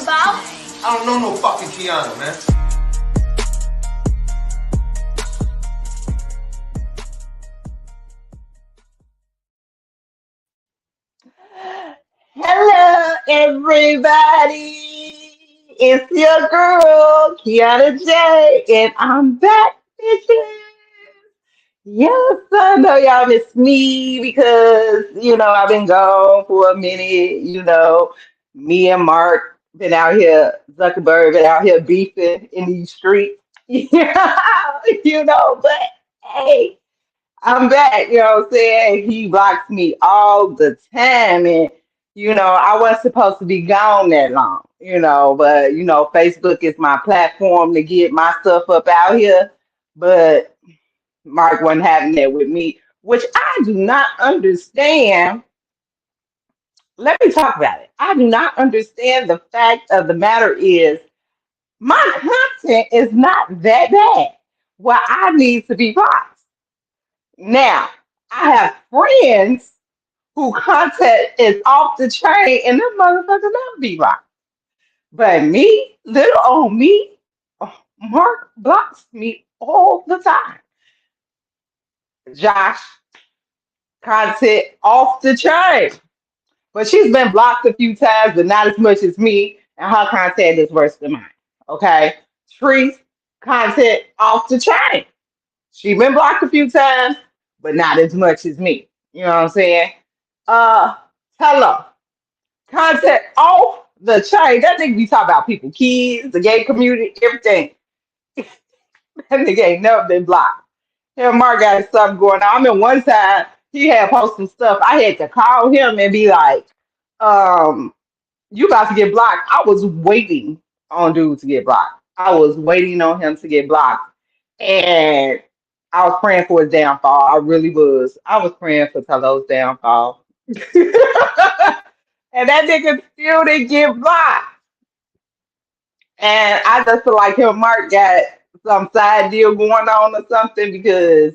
about? I don't know no fucking Kianna, man. Hello, everybody. It's your girl, Kianna J, and I'm back, bitches. Yes, I know y'all miss me because, I've been gone for a minute. Me and Mark been out here, Zuckerberg been out here beefing in these streets. But hey. I'm back, what I'm saying? He blocks me all the time. And, I wasn't supposed to be gone that long, but, Facebook is my platform to get my stuff up out here. But Mark wasn't having that with me, which I do not understand. Let me talk about it. I do not understand. The fact of the matter is, my content is not that bad. Well, I need to be blocked. Now, I have friends who content is off the chain and them motherfuckers never be blocked. But me, little old me, Mark blocks me all the time. Josh, content off the chain. But she's been blocked a few times, but not as much as me, and her content is worse than mine. Okay? Tree's content off the chain. She been blocked a few times, but not as much as me. You know what I'm saying? Uh, Hello. Content off the chain. That nigga be talking about people, kids, the gay community, everything. That nigga ain't never been blocked. Him and Mark got stuff going on. I mean, one time he had posted stuff. I had to call him and be like, um, you about to get blocked. I was waiting on dude to get blocked. I was waiting on him to get blocked. And I was praying for his downfall. I really was. I was praying for Talo's downfall. And that nigga still didn't get blocked. And I just feel like him and Mark got some side deal going on or something because,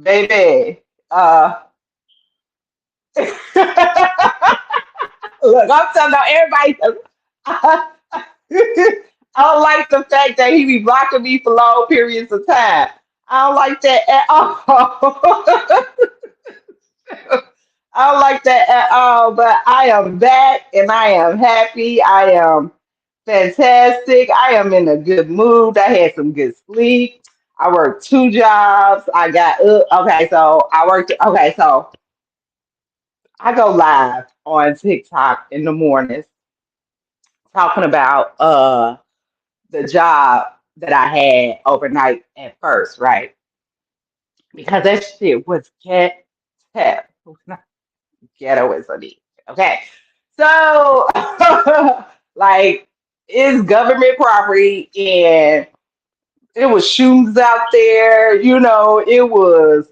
baby, look, I'm telling everybody, I, I don't like the fact that he be blocking me for long periods of time. I don't like that at all. I don't like that at all, but I am back and I am happy. I am fantastic. I am in a good mood. I had some good sleep. I worked two jobs. I got okay, so I worked okay, so I go live on TikTok in the mornings talking about the job that I had overnight at first, right? Because that shit was ghetto as a bitch. Okay. So like it's government property and it was shoes out there, it was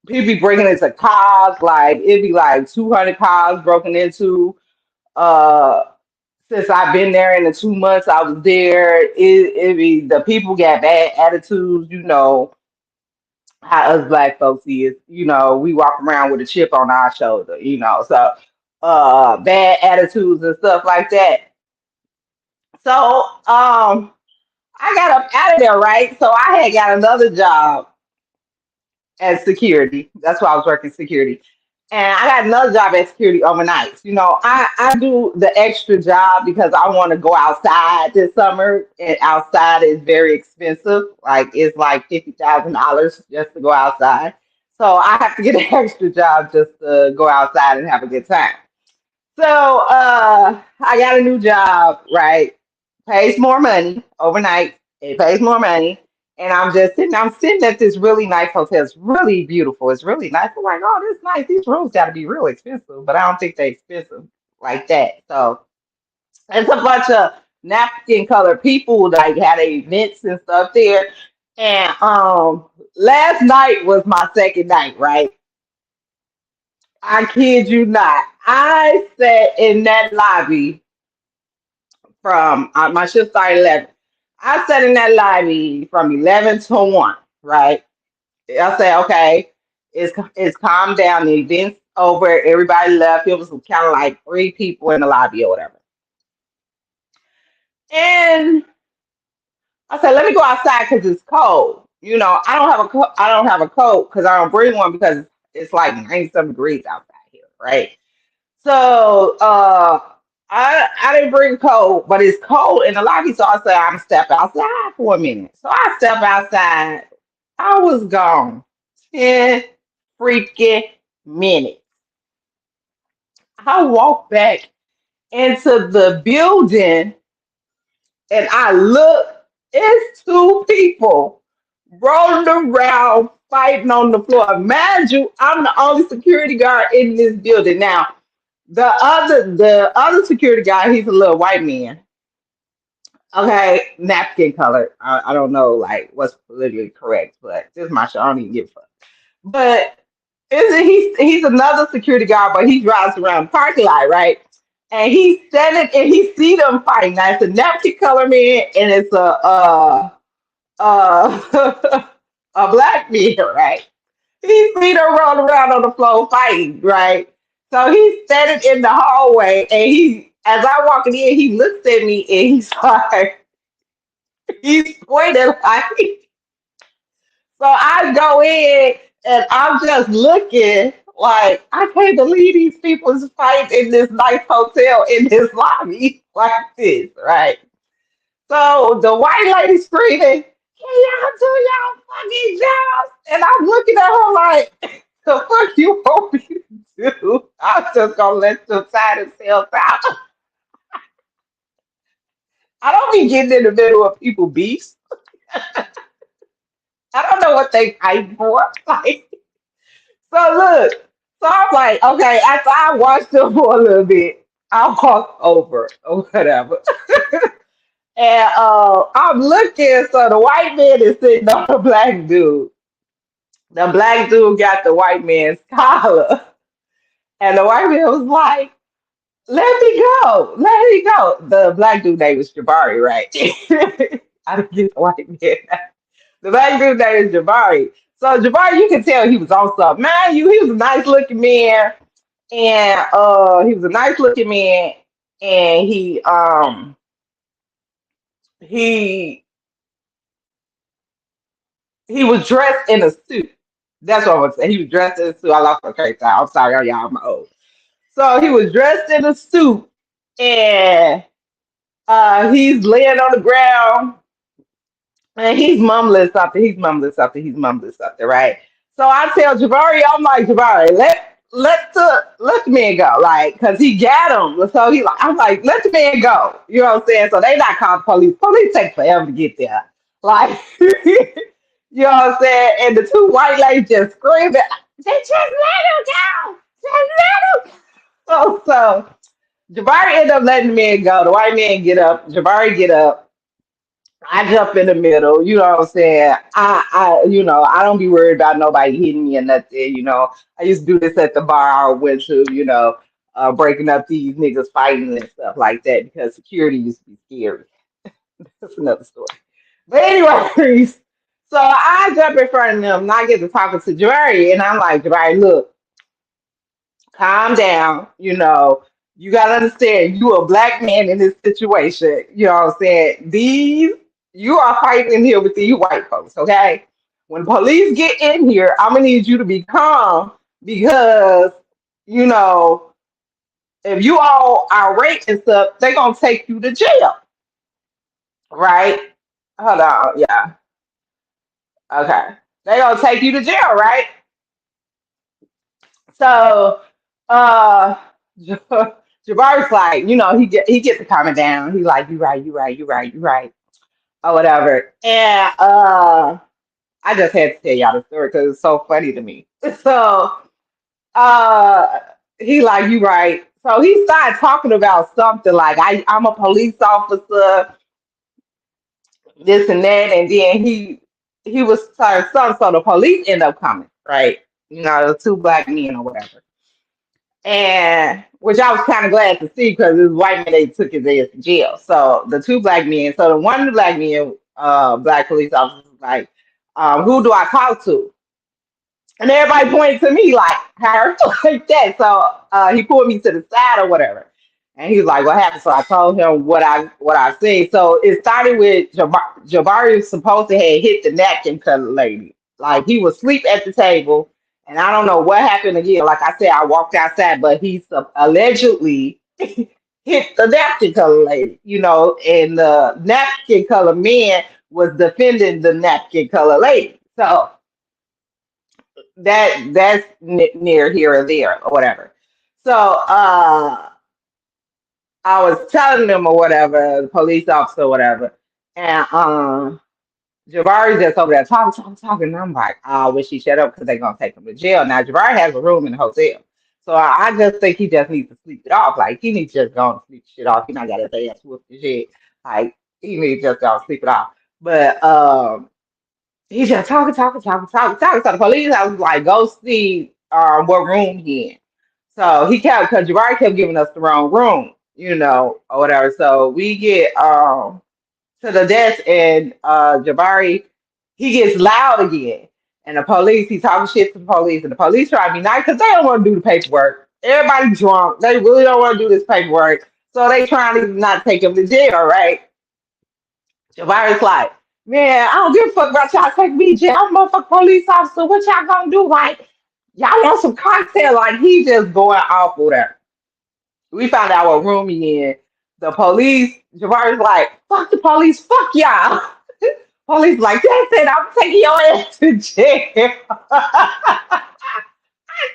people be breaking into cars, like it'd be like 200 cars broken into. Uh since I've been there in the 2 months I was there, it be the people got bad attitudes, how us black folks is, we walk around with a chip on our shoulder, so bad attitudes and stuff like that. So I got up out of there, right? So I had got another job as security. That's why I was working security. And I got another job as security overnight. I do the extra job because I want to go outside this summer, and outside is very expensive. Like it's like $50,000 just to go outside. So I have to get an extra job just to go outside and have a good time. So I got a new job, right? Pays more money overnight. It pays more money. And I'm sitting at this really nice hotel. It's really beautiful. It's really nice. I'm like, oh, this is nice. These rooms gotta be real expensive, but I don't think they're expensive like that. So it's a bunch of napkin colored people like had events and stuff there. And last night was my second night, right? I kid you not. I sat in that lobby from my shift started 11. I sat in that lobby from 11 to 1, right? I said, okay, it's calmed down. The event's over. Everybody left. It was kind of like three people in the lobby or whatever. And I said, let me go outside because it's cold. You know, I don't have a coat because I don't bring one because it's like 97 degrees outside here, right? So I didn't bring a coat, but it's cold in the lobby, so I said I'm step outside for a minute. So I step outside. I was gone 10 freaking minutes. I walked back into the building and I look, it's two people rolling around fighting on the floor. Mind you, I'm the only security guard in this building. Now, the other security guy, he's a little white man. Okay, napkin color. I don't know like what's politically correct, but this is my show. I don't even give a fuck. But isn't he's another security guard, but he drives around the parking lot, right? And he's standing and he see them fighting. Now it's a napkin color man and it's a black man, right? He see them rolling around on the floor fighting, right? So he's standing in the hallway and as I walking in, he looks at me and he's like, he's pointing like, so I go in and I'm just looking like I can't believe these people's fighting in this nice hotel in this lobby like this, right? So the white lady screaming, "Can y'all do y'all fucking jobs?" And I'm looking at her like, "The fuck you want me to do? I'm just gonna let them side themselves out." I don't be getting in the middle of people beefs. I don't know what they fight for. Like, so look, so I'm like, okay, after I watched them for a little bit, I walk over or whatever. And I'm looking, so the white man is sitting on the black dude. The black dude got the white man's collar. And the white man was like, let me go, let me go. The black dude name was Jabari, right? I didn't get the white man. The black dude name is Jabari. So Jabari, you can tell he was on something. Man, he was a nice looking man. And he was a nice looking man. And he he was dressed in a suit. That's what I was saying. He was dressed in a suit. I lost my train of thought. I'm sorry, y'all. I'm old. So he was dressed in a suit, and he's laying on the ground, and he's mumbling something. He's mumbling something. He's mumbling something, right? So I tell Jabari, I'm like, Jabari, let the man go, like, cause he got him. So I'm like, let the man go. You know what I'm saying? So they not calling police. Police take forever to get there. Like, you know what I'm saying? And the two white ladies just screaming, they just let him go. Just let him go. So Jabari ended up letting the man go. The white man get up. Jabari get up. I jump in the middle, you know what I'm saying? I don't be worried about nobody hitting me or nothing, you know. I used to do this at the bar I went to, breaking up these niggas fighting and stuff like that because security used to be scary. That's another story. But anyways, so I jump in front of them and I get to talking to Jerry and I'm like, Jerry, look, calm down. You gotta understand you a black man in this situation. You know what I'm saying? You are fighting in here with these white folks, okay? When police get in here, I'm gonna need you to be calm because you know if you all irate and stuff, they gonna take you to jail, right? Hold on, yeah, okay. They gonna take you to jail, right? So uh Jabari's like, he gets to calming down. He's like, you right, you right, you right, you right, or whatever. And I just had to tell y'all the story because it's so funny to me. So uh he like, you right. So he started talking about something like I'm a police officer, this and that, and then he was saying something, so the police end up coming, right? The two black men or whatever. And which I was kind of glad to see because this white man they took his ass to jail. So the two black men, so the one of the black men, black police officers was like, who do I talk to? And everybody pointed to me like her, like that. So he pulled me to the side or whatever. And he was like, "What happened?" So I told him what I seen. So it started with Jabari was supposed to have hit the napkin cutter lady. Like he was asleep at the table, and I don't know what happened again. Like I said, I walked outside, but he allegedly hit the napkin color lady. And the napkin color man was defending the napkin color lady. So that's near here or there or whatever. So I was telling them or whatever, the police officer or whatever, and Jabari just over there talking, and I'm like, oh, I wish he shut up because they're gonna take him to jail. Now Jabari has a room in the hotel, so I just think he just needs to sleep it off. Like he needs to just go and sleep shit off. He not got his ass whooped and shit. Like he needs to just go and sleep it off. But he just talking. So the police, I was like, go see what room he in. So he kept because Jabari kept giving us the wrong room, or whatever. So we get to the desk and Jabari he gets loud again. And the police, he talking shit to the police, and the police try to be nice because they don't want to do the paperwork. Everybody drunk. They really don't want to do this paperwork. So they trying to not take him to jail, right? Jabari's like, man, I don't give a fuck about y'all taking me to jail. I'm a motherfucking police officer. What y'all gonna do? Like, y'all want some cocktail? Like, he just going off with her. We found out what room he in. The police, Javari's like, fuck the police, fuck y'all. Police like, that's it, I'm taking your ass to jail. I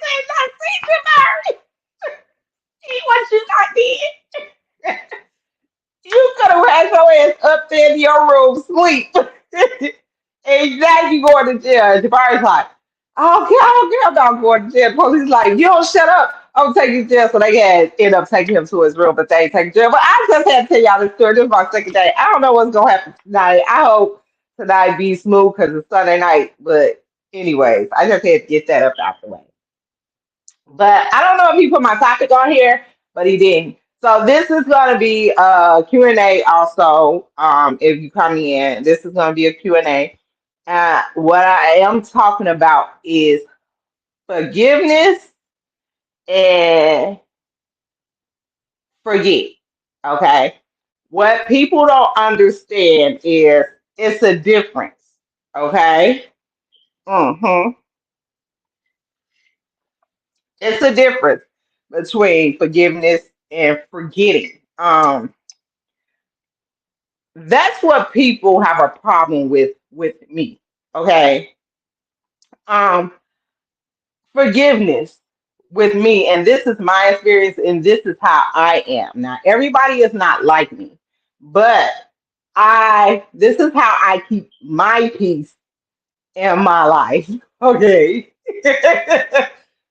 said, not see Javari. See what you got did. You could have had your ass up there in your room, sleep. And now you going to jail. Jabari's like, I don't care about going to jail. Police like, you don't shut up. I'm taking you to jail. So they had end up taking him to his room, but they ain't taking jail. But I just had to tell y'all this story. This is my second day. I don't know what's gonna happen tonight. I hope tonight be smooth because it's Sunday night. But anyways, I just had to get that up out the way. But I don't know if he put my topic on here, but he didn't. So this is going to be a Q&A also. If you come in, this is going to be a Q&A. What I am talking about is forgiveness and forget. Okay. What people don't understand is it's a difference. Okay. hmm It's a difference between forgiveness and forgetting. That's what people have a problem with me. Okay. Um, Forgiveness with me, and this is my experience, and this is how I am. Now, everybody is not like me, but this is how I keep my peace in my life. Okay.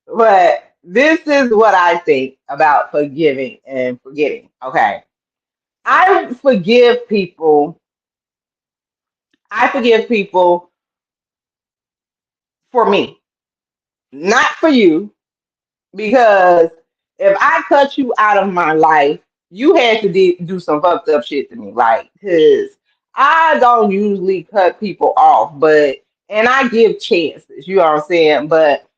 But this is what I think about forgiving and forgetting. Okay. I forgive people. I forgive people for me, not for you, because if I cut you out of my life, you had to do some fucked up shit to me, like, because I don't usually cut people off, and I give chances, you know what I'm saying? But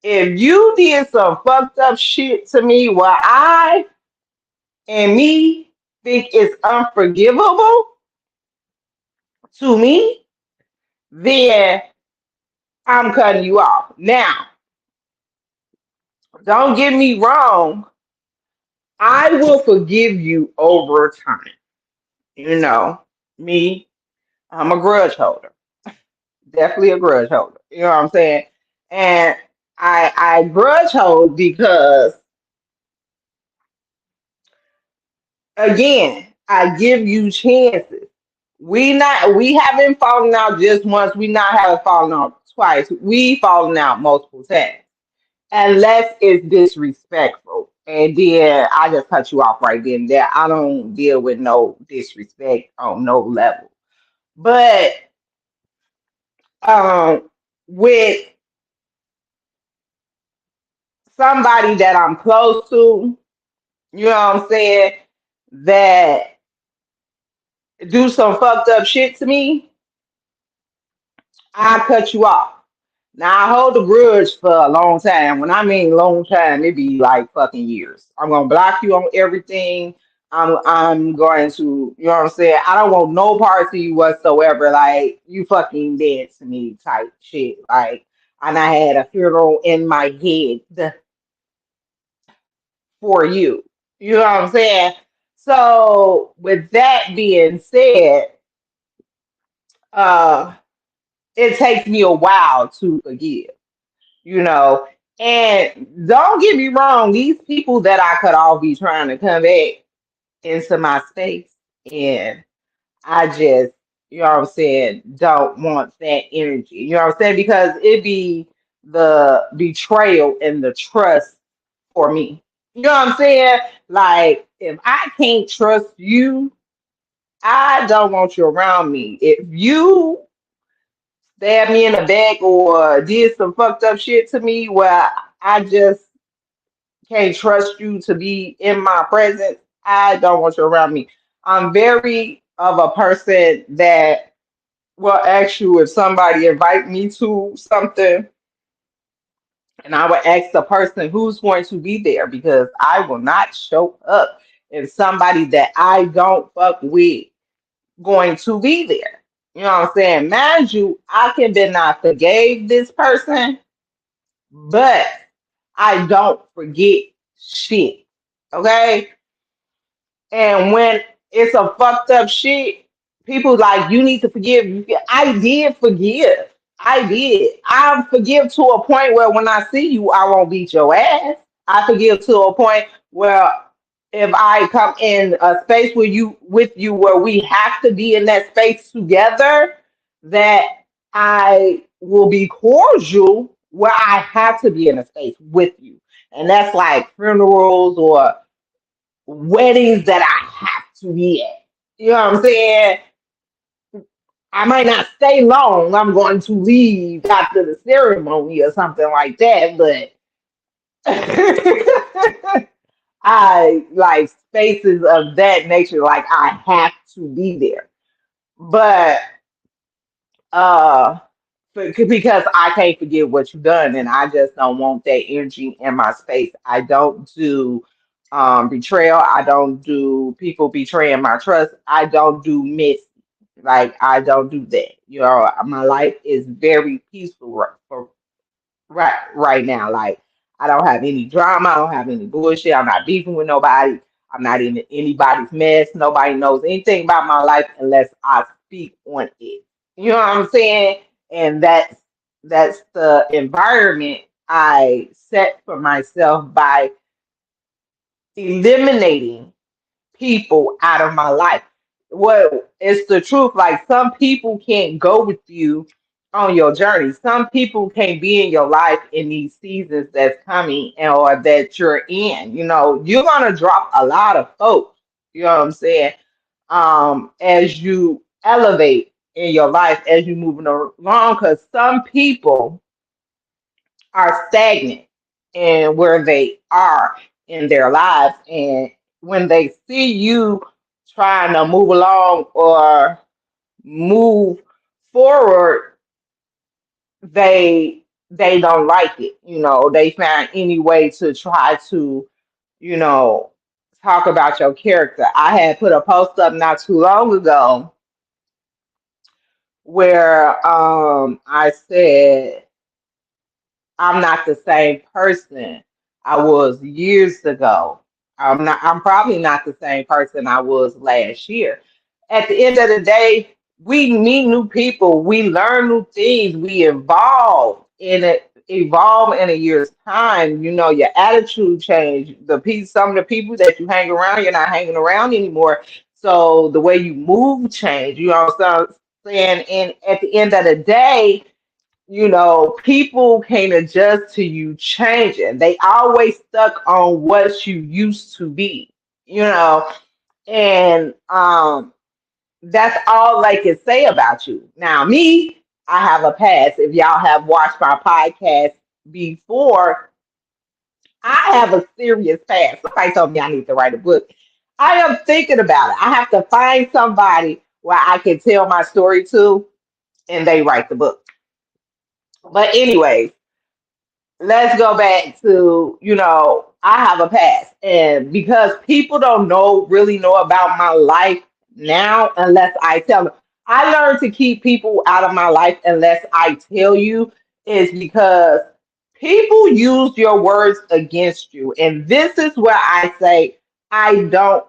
if you did some fucked up shit to me where I and me think it's unforgivable to me, then I'm cutting you off. Now, don't get me wrong, I will forgive you over time. You know, me, I'm a grudge holder. Definitely a grudge holder. You know what I'm saying? And I grudge hold because again, I give you chances. We haven't fallen out just once. We not haven't fallen out twice. We fallen out multiple times. Unless it's disrespectful. And then I just cut you off right then and there. I don't deal with no disrespect on no level. But um, with somebody that I'm close to, you know what I'm saying, that do some fucked up shit to me, I cut you off. Now I hold a grudge for a long time. When I mean long time, it be like fucking years. I'm gonna block you on everything. I'm going to, you know what I'm saying? I don't want no parts of you whatsoever. Like you fucking dead to me type shit. Like and I had a funeral in my head for you. You know what I'm saying? So with that being said, uh it takes me a while to forgive, you know. And don't get me wrong, these people that I could all be trying to come back into my space, and I just, you know what I'm saying, don't want that energy. You know what I'm saying? Because it be the betrayal and the trust for me. You know what I'm saying? Like, if I can't trust you, I don't want you around me. If you stabbed me in the back or did some fucked up shit to me where I just can't trust you to be in my presence, I don't want you around me. I'm very of a person that will ask you if somebody invite me to something, and I would ask the person who's going to be there because I will not show up if somebody that I don't fuck with going to be there. You know what I'm saying? Mind you, I can be not forgave this person, but I don't forget shit. Okay? And when it's a fucked up shit, people like you need to forgive. I did forgive. I did. I forgive to a point where when I see you, I won't beat your ass. I forgive to a point where if I come in a space with you where we have to be in that space together, that I will be cordial where I have to be in a space with you. And that's like funerals or weddings that I have to be at. You know what I'm saying? I might not stay long. I'm going to leave after the ceremony or something like that, but I like spaces of that nature, like I have to be there. But uh because I can't forget what you've done and I just don't want that energy in my space. I don't do betrayal. I don't do people betraying my trust. I don't do miss like I don't do that. You know, my life is very peaceful right now. Like I don't have any drama. I don't have any bullshit. I'm not beefing with nobody. I'm not in anybody's mess. Nobody knows anything about my life unless I speak on it. You know what I'm saying? And that's the environment I set for myself by eliminating people out of my life. Well, it's the truth. Like some people can't go with you on your journey. Some people can't be in your life in these seasons that's coming or that you're in. You know, you're gonna drop a lot of folks. You know what I'm saying? As you elevate in your life, as you moving along, because some people are stagnant in where they are in their lives. And when they see you trying to move along or move forward, they don't like it. You know, they find any way to try to, you know, talk about your character. I had put a post up not too long ago where I said I'm not the same person I was years ago. I'm probably not the same person I was last year. At the end of the day, we meet new people, we learn new things, we evolve in a year's time. You know, your attitude change. Some of the people that you hang around, you're not hanging around anymore. So the way you move change. You know what I'm saying? And at the end of the day, you know, people can't adjust to you changing. They always stuck on what you used to be, you know, and that's all they can say about you. Now, me, I have a past. If y'all have watched my podcast before, I have a serious past. Somebody told me I need to write a book. I am thinking about it. I have to find somebody where I can tell my story to, and they write the book. But anyways, let's go back to, I have a past. And because people don't really know about my life now unless I tell them. I learned to keep people out of my life unless I tell you, is because people use your words against you. And this is where I say I don't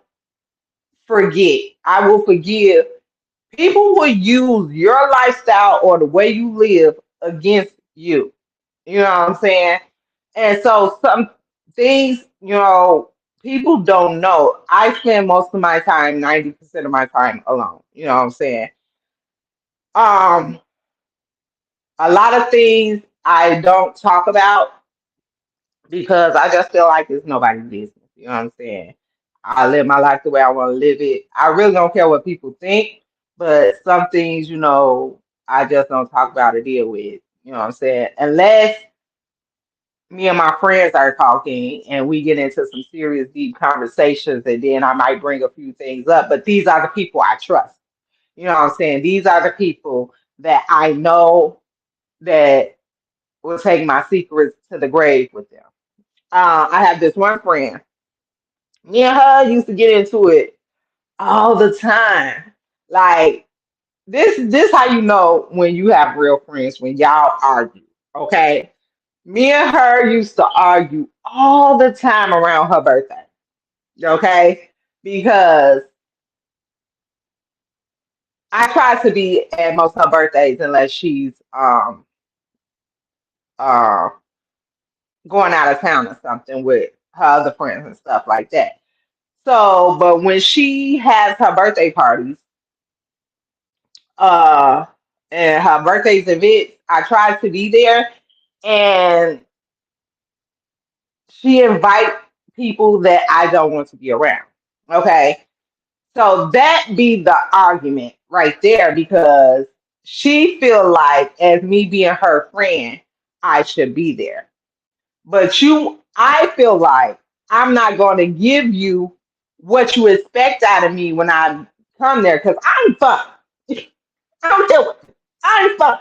forget. I will forgive. People will use your lifestyle or the way you live against you. You know what I'm saying? And so some things, people don't know. I spend most of my time, 90% of my time alone. You know what I'm saying? Um, a lot of things I don't talk about because I just feel like it's nobody's business. You know what I'm saying? I live my life the way I want to live it. I really don't care what people think, but some things, I just don't talk about or deal with. You know what I'm saying? Unless me and my friends are talking and we get into some serious, deep conversations, and then I might bring a few things up. But these are the people I trust. You know what I'm saying? These are the people that I know that will take my secrets to the grave with them. I have this one friend. Me and her used to get into it all the time. Like this how you know when you have real friends, when y'all argue. Okay. Me and her used to argue all the time around her birthday. Okay. Because I try to be at most of her birthdays unless she's uh going out of town or something with her other friends and stuff like that. So, but when she has her birthday parties, uh, and her birthdays events, I try to be there, and she invite people that I don't want to be around. Okay, so that be the argument right there because she feel like as me being her friend, I should be there. But I feel like I'm not going to give you what you expect out of me when I come there because I'm fun. I'm doing. I'm fun.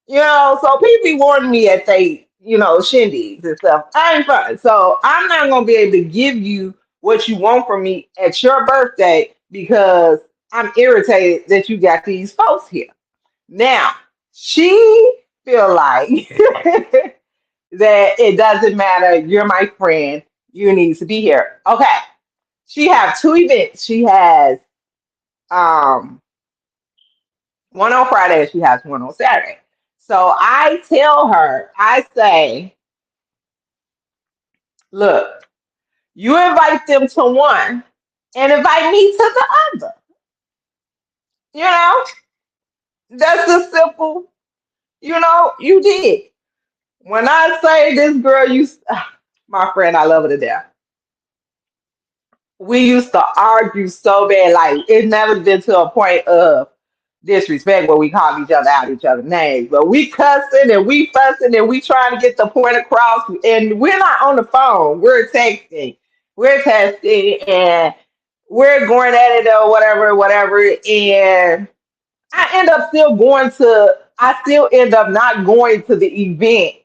So people be warning me at they, shindigs and stuff. I'm fun. So I'm not gonna be able to give you what you want from me at your birthday because I'm irritated that you got these folks here. Now, she feel like that it doesn't matter, you're my friend, you need to be here. Okay. She have two events. She has um one on Friday and she has one on Saturday. So I tell her, I say, look, you invite them to one and invite me to the other. You know, that's the simple, you did. When I say this girl, my friend, I love her to death. We used to argue so bad, like it never been to a point of disrespect where we call each other's names, but we cussing and we fussing and we trying to get the point across, and we're not on the phone, we're texting, and we're going at it or whatever, whatever, and I still end up not going to the event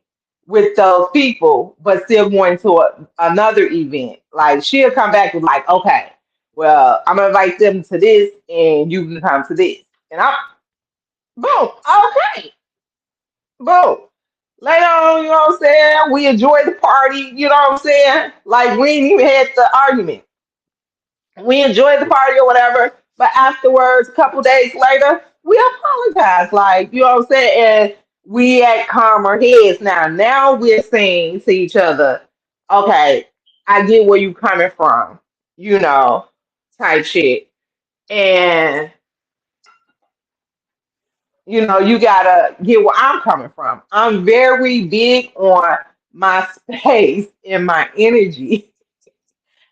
with those people, but still going to another event. Like she'll come back with like, okay, well, I'm gonna invite them to this and you can come to this. And I'm boom, okay, boom. Later on, you know what I'm saying? We enjoyed the party, you know what I'm saying? Like we ain't even had the argument. We enjoyed the party or whatever, but afterwards, a couple days later, we apologized. Like, you know what I'm saying? And we at calmer heads now. Now we're saying to each other, okay, I get where you coming from, you know, type shit. And, you gotta get where I'm coming from. I'm very big on my space and my energy.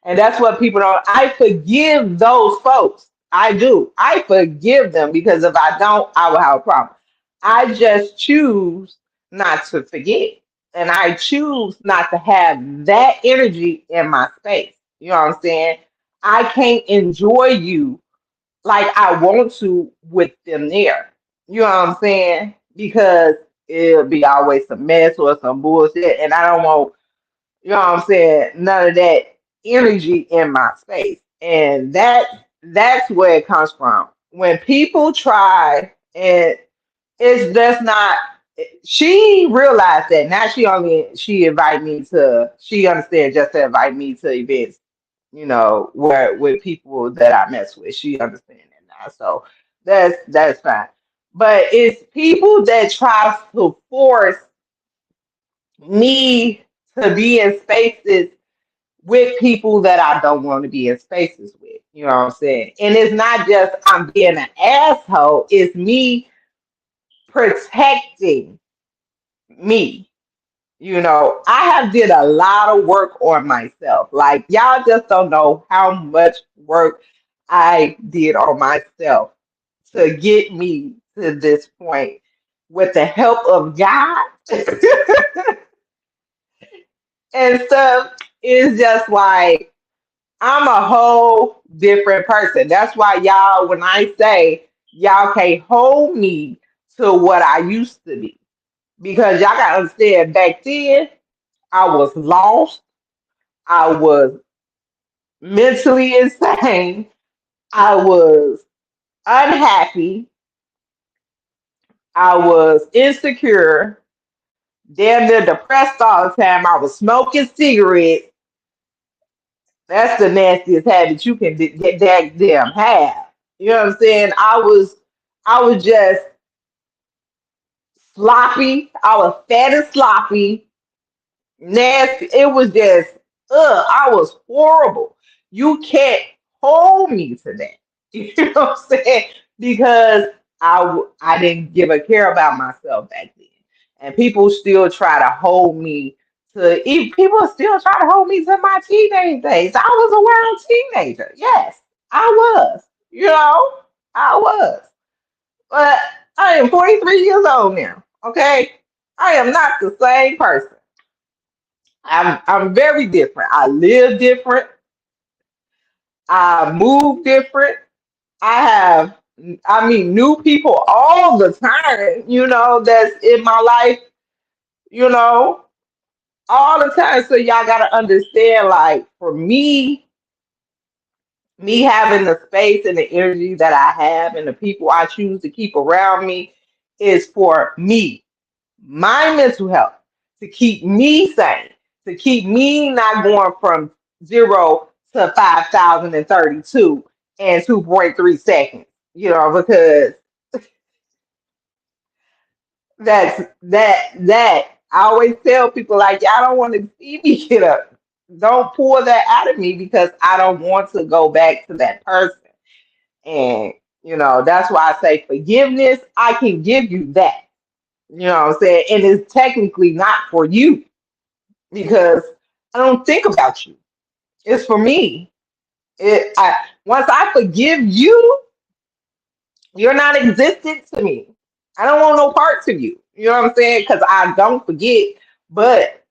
And that's what people don't. I forgive those folks. I do. I forgive them because if I don't, I will have a problem. I just choose not to forget. And I choose not to have that energy in my space. You know what I'm saying? I can't enjoy you like I want to with them there. You know what I'm saying? Because it'll be always some mess or some bullshit. And I don't want, you know what I'm saying, none of that energy in my space. And that's where it comes from. When people try and it's just not she realized that now she invite me to she understands just to invite me to events, where with people that I mess with. She understands that now. So that's fine. But it's people that try to force me to be in spaces with people that I don't want to be in spaces with. You know what I'm saying? And it's not just I'm being an asshole, it's me protecting me. I have did a lot of work on myself. Like y'all just don't know how much work I did on myself to get me to this point with the help of God and stuff. It's just like I'm a whole different person. That's why y'all, when I say y'all can't hold me to what I used to be, because y'all gotta understand back then I was lost, I was mentally insane, I was unhappy, I was insecure, damn near depressed all the time. I was smoking cigarettes. That's the nastiest habit you can get that damn have. You know what I'm saying? I was just sloppy. I was fat and sloppy, nasty. It was just, I was horrible. You can't hold me to that. You know what I'm saying? Because I didn't give a care about myself back then. And people still try to hold me people still try to hold me to my teenage days. I was a wild teenager. Yes, I was. I was. But I am 43 years old now. Okay? I am not the same person. I'm very different. I live different. I move different. I mean, new people all the time, that's in my life, you know, all the time. So y'all gotta understand, like, for me having the space and the energy that I have and the people I choose to keep around me is for me, my mental health, to keep me sane, to keep me not going from 0 to 5,032 in 2.3 seconds, because that I always tell people, like, y'all don't want to see me get up. Don't pour that out of me because I don't want to go back to that person. And that's why I say forgiveness, I can give you that. You know what I'm saying? And it's technically not for you because I don't think about you. It's for me. Once I forgive you, you're not existent to me. I don't want no parts of you. You know what I'm saying? Because I don't forget. But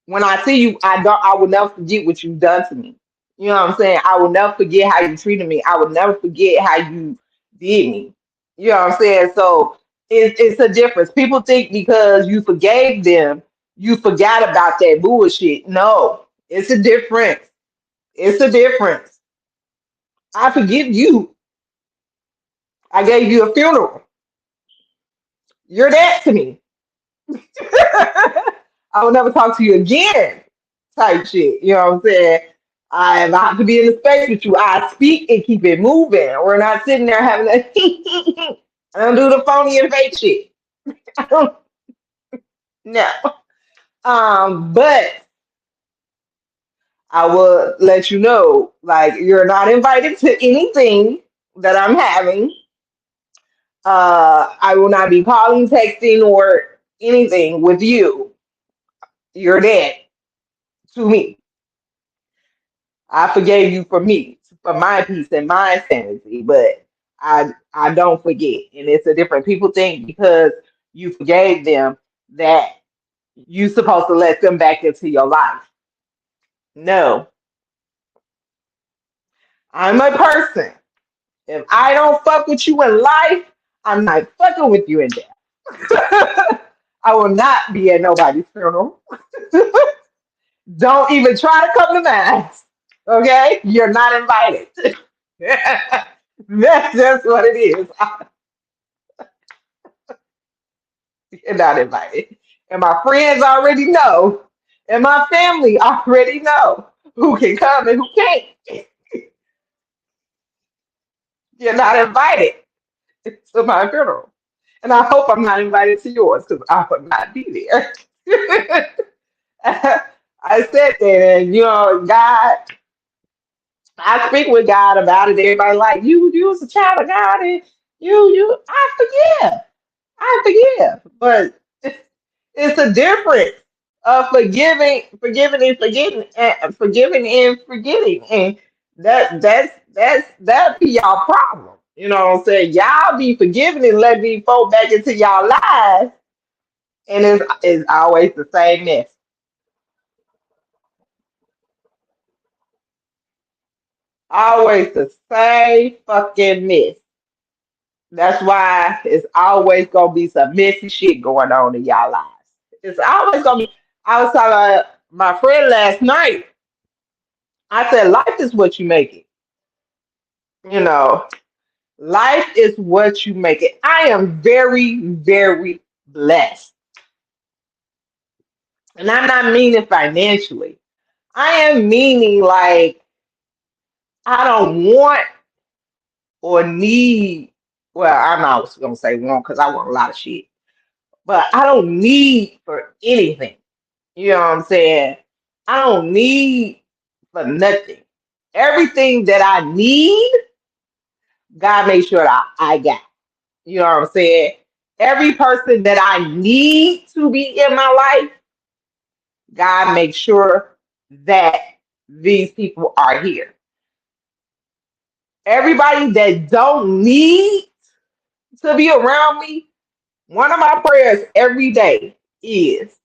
when I see you, I will never forget what you've done to me. You know what I'm saying? I will never forget how you treated me. I will never forget how you did me. You know what I'm saying? So it's a difference. People think because you forgave them, you forgot about that bullshit. No, it's a difference. It's a difference. I forgive you. I gave you a funeral. You're that to me. I will never talk to you again. Type shit. You know what I'm saying? I have to be in the space with you. I speak and keep it moving. We're not sitting there having a I don't do the phony and fake shit. I don't know. But I will let you know, like, you're not invited to anything that I'm having. I will not be calling, texting, or anything with you. You're dead to me. I forgave you for me, for my peace and my sanity, but I don't forget. And it's a different people think because you forgave them that you supposed to let them back into your life. No, I'm a person. If I don't fuck with you in life, I'm not fucking with you in death. I will not be at nobody's funeral. Don't even try to come to mine. Okay? You're not invited. That's just what it is. You're not invited. And my friends already know. And my family already know who can come and who can't. You're not invited to my funeral. And I hope I'm not invited to yours because I would not be there. I said that, and God, I speak with God about it. Everybody like you was a child of God, and I forgive, but it's a difference of forgiving and forgetting, and forgiving and forgetting, and that be y'all problem. You know what I'm saying? Y'all be forgiving and let these folk back into y'all lives, and it's always the same mess. Always the same fucking mess. That's why it's always gonna be some messy shit going on in y'all lives. It's always gonna be. I was talking to my friend last night. I said, life is what you make it. You know, life is what you make it. I am very, very blessed. And I'm not meaning financially. I am meaning like I don't want or need, well, I'm not gonna say want because I want a lot of shit, but I don't need for anything. You know what I'm saying? I don't need for nothing. Everything that I need, God made sure that I got. You know what I'm saying? Every person that I need to be in my life, God makes sure that these people are here. Everybody that don't need to be around me, one of my prayers every day is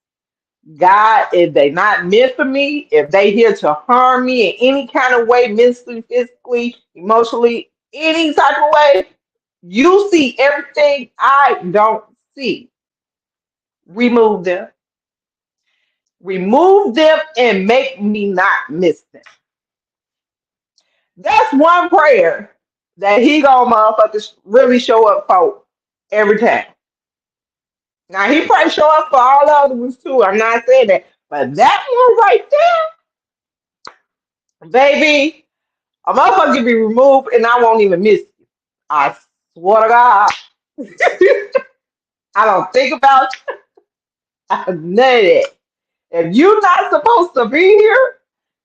God, if they not meant for me, if they here to harm me in any kind of way, mentally, physically, emotionally, any type of way, you see everything I don't see. Remove them. Remove them and make me not miss them. That's one prayer that he gonna motherfuckers really show up for every time. Now he probably show up for all the other ones too. I'm not saying that, but that one right there, baby, a motherfucker can be removed and I won't even miss you. I swear to God, I don't think about none of that. If you're not supposed to be here,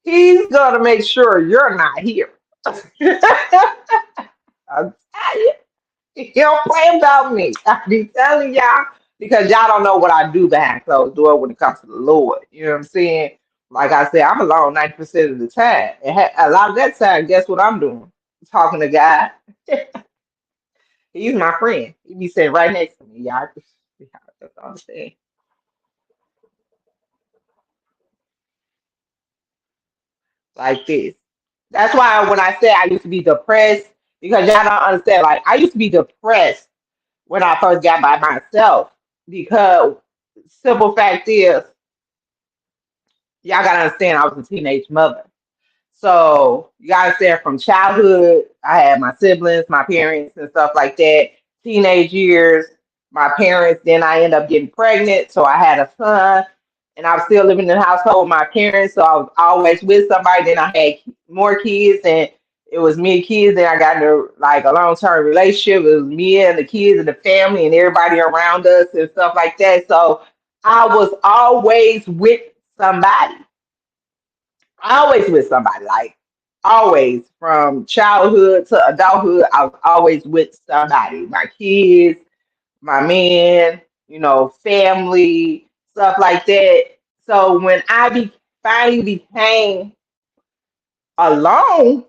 he's gonna make sure you're not here. I'm telling you. He don't play about me. I be telling y'all because y'all don't know what I do behind closed door when it comes to the Lord. You know what I'm saying? Like I said, I'm alone 90% of the time. And a lot of that time, guess what I'm doing? Talking to God. He's my friend. He be sitting right next to me. Y'all that's all I'm saying. Like this. That's why when I say I used to be depressed, because y'all don't understand, like I used to be depressed when I first got by myself. Because simple fact is, y'all gotta understand I was a teenage mother. So you gotta understand from childhood, I had my siblings, my parents and stuff like that. Teenage years, my parents, then I ended up getting pregnant. So I had a son and I was still living in the household with my parents. So I was always with somebody. Then I had more kids and it was me and kids. Then I got into like a long-term relationship. It was me and the kids and the family and everybody around us and stuff like that. So I was always with somebody. Always with somebody, like always from childhood to adulthood, I was always with somebody. My kids, my man, family, stuff like that. So when finally became alone,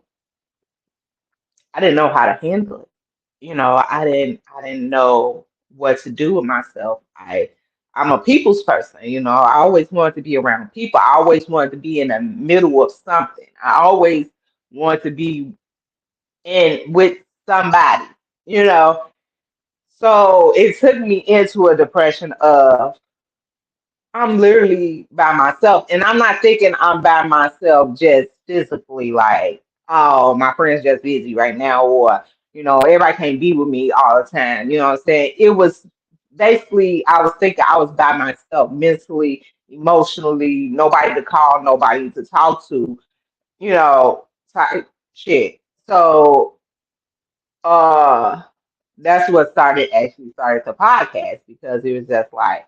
I didn't know how to handle it. I didn't know what to do with myself. I'm a people's person. I always wanted to be around people. I always wanted to be in the middle of something. I always wanted to be in with somebody, you know. So it took me into a depression of I'm literally by myself, and I'm not thinking I'm by myself just physically, like, oh, my friend's just busy right now, or everybody can't be with me all the time. You know what I'm saying? It was basically I was thinking I was by myself mentally, emotionally, nobody to call, nobody to talk to, type shit. So, uh, that's what started the podcast because it was just like.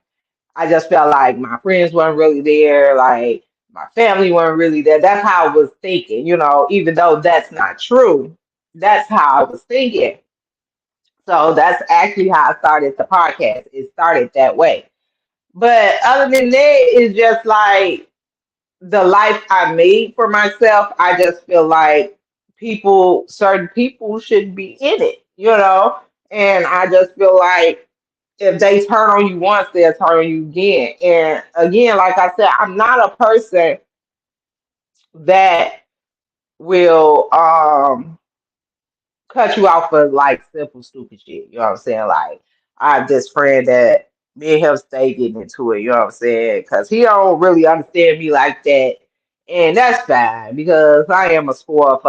I just felt like my friends weren't really there, like my family weren't really there. That's how I was thinking, even though that's not true. That's how I was thinking. So that's actually how I started the podcast. It started that way. But other than that, it's just like the life I made for myself. I just feel like certain people should be in it. And I just feel like if they turn on you once, they'll turn on you again. And again, like I said, I'm not a person that will cut you off for like simple stupid shit. You know what I'm saying? Like I have this friend that me and him stay getting into it, you know what I'm saying? Cause he don't really understand me like that. And that's fine because I am a spoiled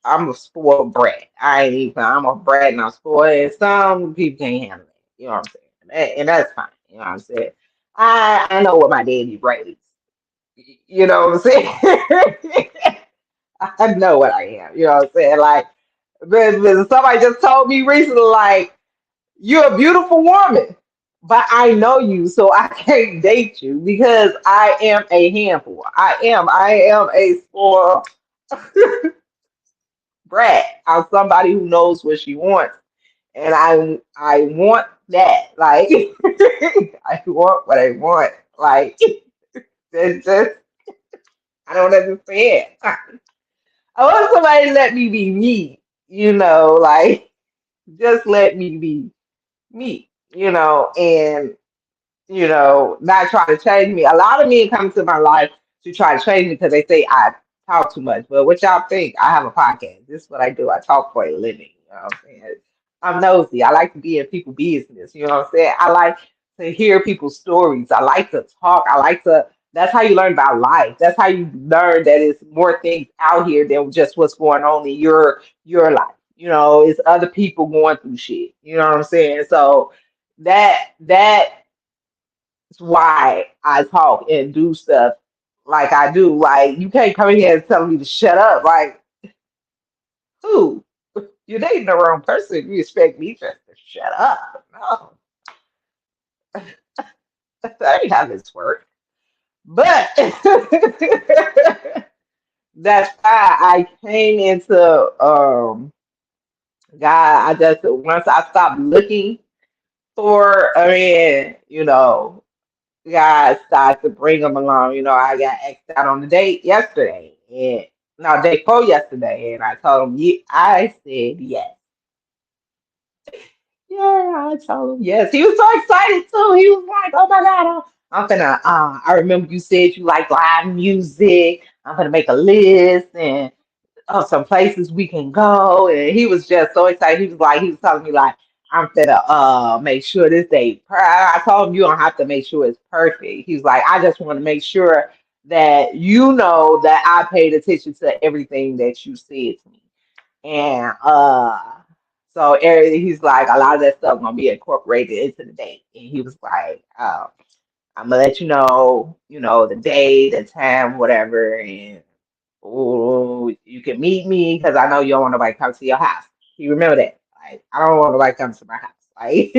I'm a spoiled brat. I'm a brat and I'm spoiled and some people can't handle it. You know what I'm saying? And that's fine. You know what I'm saying? I know what my daddy raised. You know what I'm saying? I know what I am. You know what I'm saying? Like, but somebody just told me recently, like, you're a beautiful woman, but I know you, so I can't date you because I am a handful. I am a spoiled brat. I'm somebody who knows what she wants, and I want that. Like, I want what I want. Like, just I don't understand. I want somebody to let me be me. Like just let me be me. And not try to change me. A lot of men come to my life to try to change me because they say I talk too much. But what y'all think? I have a podcast. This is what I do. I talk for a living. You know what I'm saying? I'm nosy. I like to be in people's business. You know what I'm saying? I like to hear people's stories. I like to talk. That's how you learn about life. That's how you learn that it's more things out here than just what's going on in your life. It's other people going through shit. You know what I'm saying? So that's why I talk and do stuff like I do. Like you can't come in here and tell me to shut up. Like who? You're dating the wrong person. You expect me just to shut up? No, that ain't how this works. But that's why I came into God. I just once I stopped looking for a man, God started to bring them along. I got asked out on the date yesterday, and no, day before yesterday, and I told him, I said yes. Yeah, I told him yes. He was so excited too. He was like, "Oh my God, I'm gonna." I remember you said you like live music. I'm gonna make a list and some places we can go. And he was just so excited. He was telling me like, I'm gonna make sure this day. I told him you don't have to make sure it's perfect. He was like, I just want to make sure that you know that I paid attention to everything that you said to me. And so he's like, a lot of that stuff gonna be incorporated into the date. And he was like, I'm gonna let the day, the time, whatever, and oh, you can meet me because I know you don't want nobody to come to your house. You remember that? Like, I don't want nobody to come to my house. Like,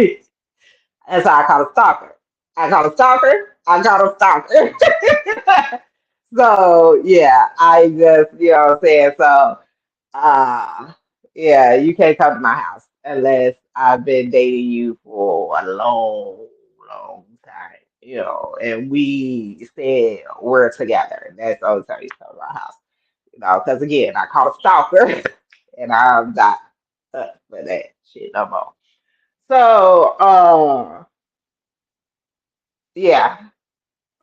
that's how I call a stalker. I call a stalker. I call a stalker. So yeah, I just what I'm saying. So uh yeah, you can't come to my house unless I've been dating you for a long, long time. And we said we're together. That's the only time you come to my house. Because again, I caught a stalker and I'm not up for that shit no more. So, yeah.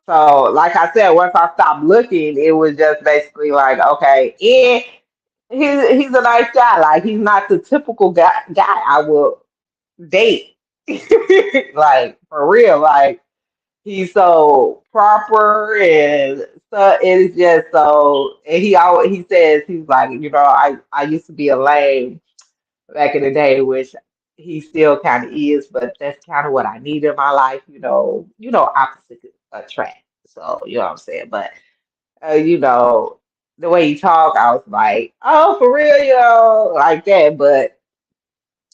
So, like I said, once I stopped looking, it was just basically like, okay, and he's a nice guy. Like he's not the typical guy I will date. Like for real, like he's so proper and so it's just so and he always he says he's like, I used to be a lame back in the day, which he still kind of is, but that's kind of what I need in my life, opposite attract. So, you know what I'm saying? But, the way he talked, I was like, oh, for real, like that. But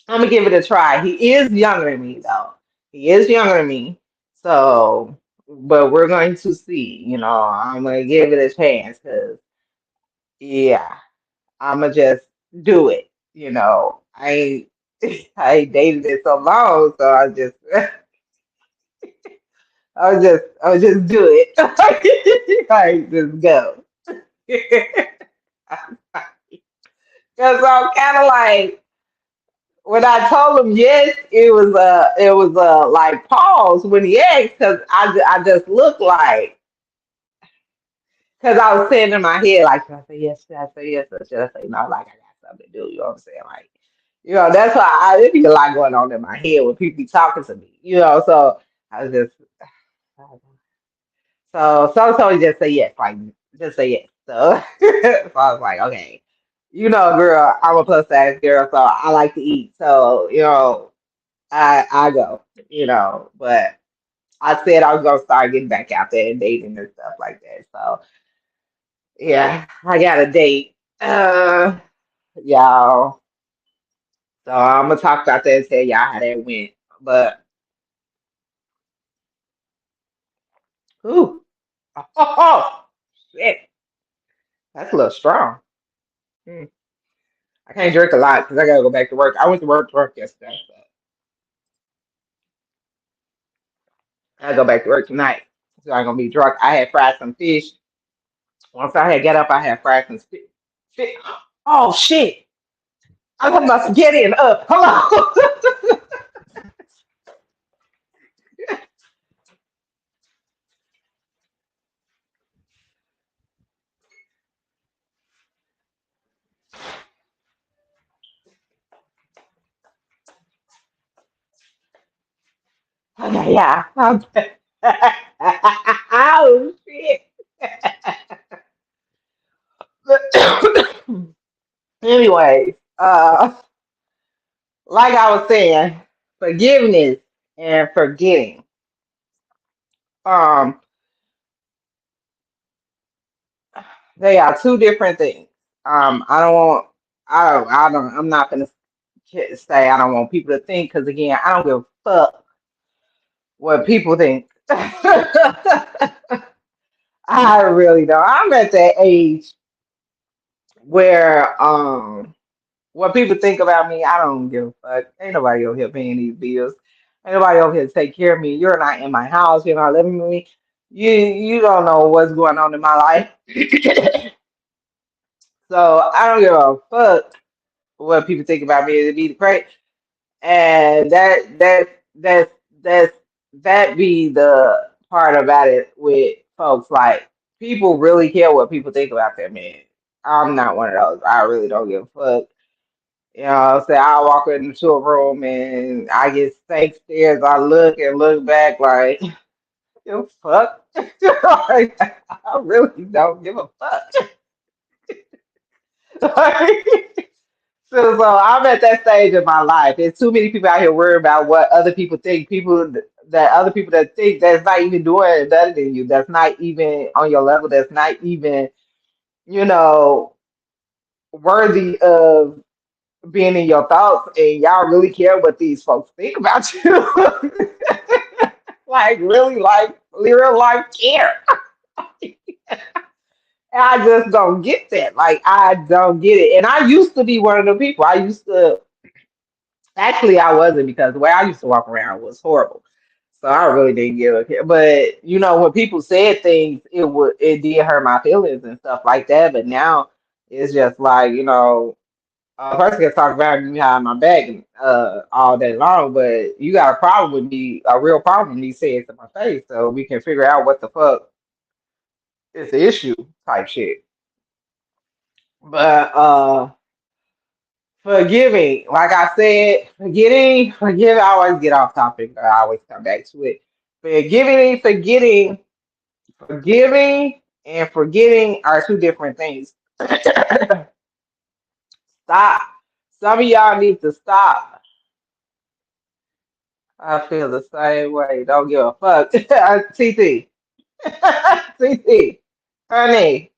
I'm gonna give it a try. He is younger than me, though. He is younger than me. So, but we're going to see, I'm gonna give it a chance because, yeah. I'ma just do it. I ain't I ain't dated it so long, so I'll just do it. I just go. Cause I'm kind of like when I told him yes, it was like pause when he asked because I just looked like because I was saying in my head like should I say yes, should I say yes, or should I say no? Like I got something to do. You know what I'm saying? Like that's why it be a lot going on in my head when people be talking to me. So I was just so he just say yes, like just say yes. So so I was like, okay, girl, I'm a plus size girl, so I like to eat. So I go, but I said I was gonna start getting back out there and dating and stuff like that. So yeah, I got a date. Y'all. So I'm gonna talk about that and tell y'all how that went. But ooh, oh, shit, that's a little strong. Mm. I can't drink a lot because I gotta go back to work. I went to work drunk yesterday, so I gotta go back to work tonight. So I'm gonna be drunk. I had fried some fish. Once I had get up, I had fried some fish. Oh shit! I'm about to get in. Hello. Okay, yeah. Okay. Oh shit. Anyways, like I was saying, forgiveness and forgetting. Um, they are two different things. I don't want. I'm not gonna say I don't want people to think because again, I don't give a fuck what people think. I really don't. I'm at that age where what people think about me, I don't give a fuck. Ain't nobody over here paying these bills. Ain't nobody over here to take care of me. You're not in my house. You're not living with me. You don't know what's going on in my life. So I don't give a fuck what people think about me. It'd be great. And that's that be the part about it with folks. Like people really care what people think about them, man. I'm not one of those. I really don't give a fuck. Say I walk into a room and I get stank stares. I look and look back like, you fuck. Like, I really don't give a fuck. So I'm at that stage of my life. There's too many people out here worried about what other people think. Other people that think that's not even doing better than you. That's not even on your level. That's not even, you know, worthy of being in your thoughts. And y'all really care what these folks think about you. Like really, like real life care. I just don't get that. Like I don't get it. And I used to be one of the people. I used to actually I wasn't because the way I used to walk around was horrible. So I really didn't give a care. But when people said things, it did hurt my feelings and stuff like that. But now it's just like, a person can talk about me behind my back all day long, but you got a problem with me, a real problem with me saying it to my face, so we can figure out what the fuck is the issue type shit. But forgiving, like I said, forgiving, I always get off topic, but I always come back to it. Forgiving and forgetting are two different things. Stop. Some of y'all need to stop. I feel the same way. Don't give a fuck. TT. TT. Honey.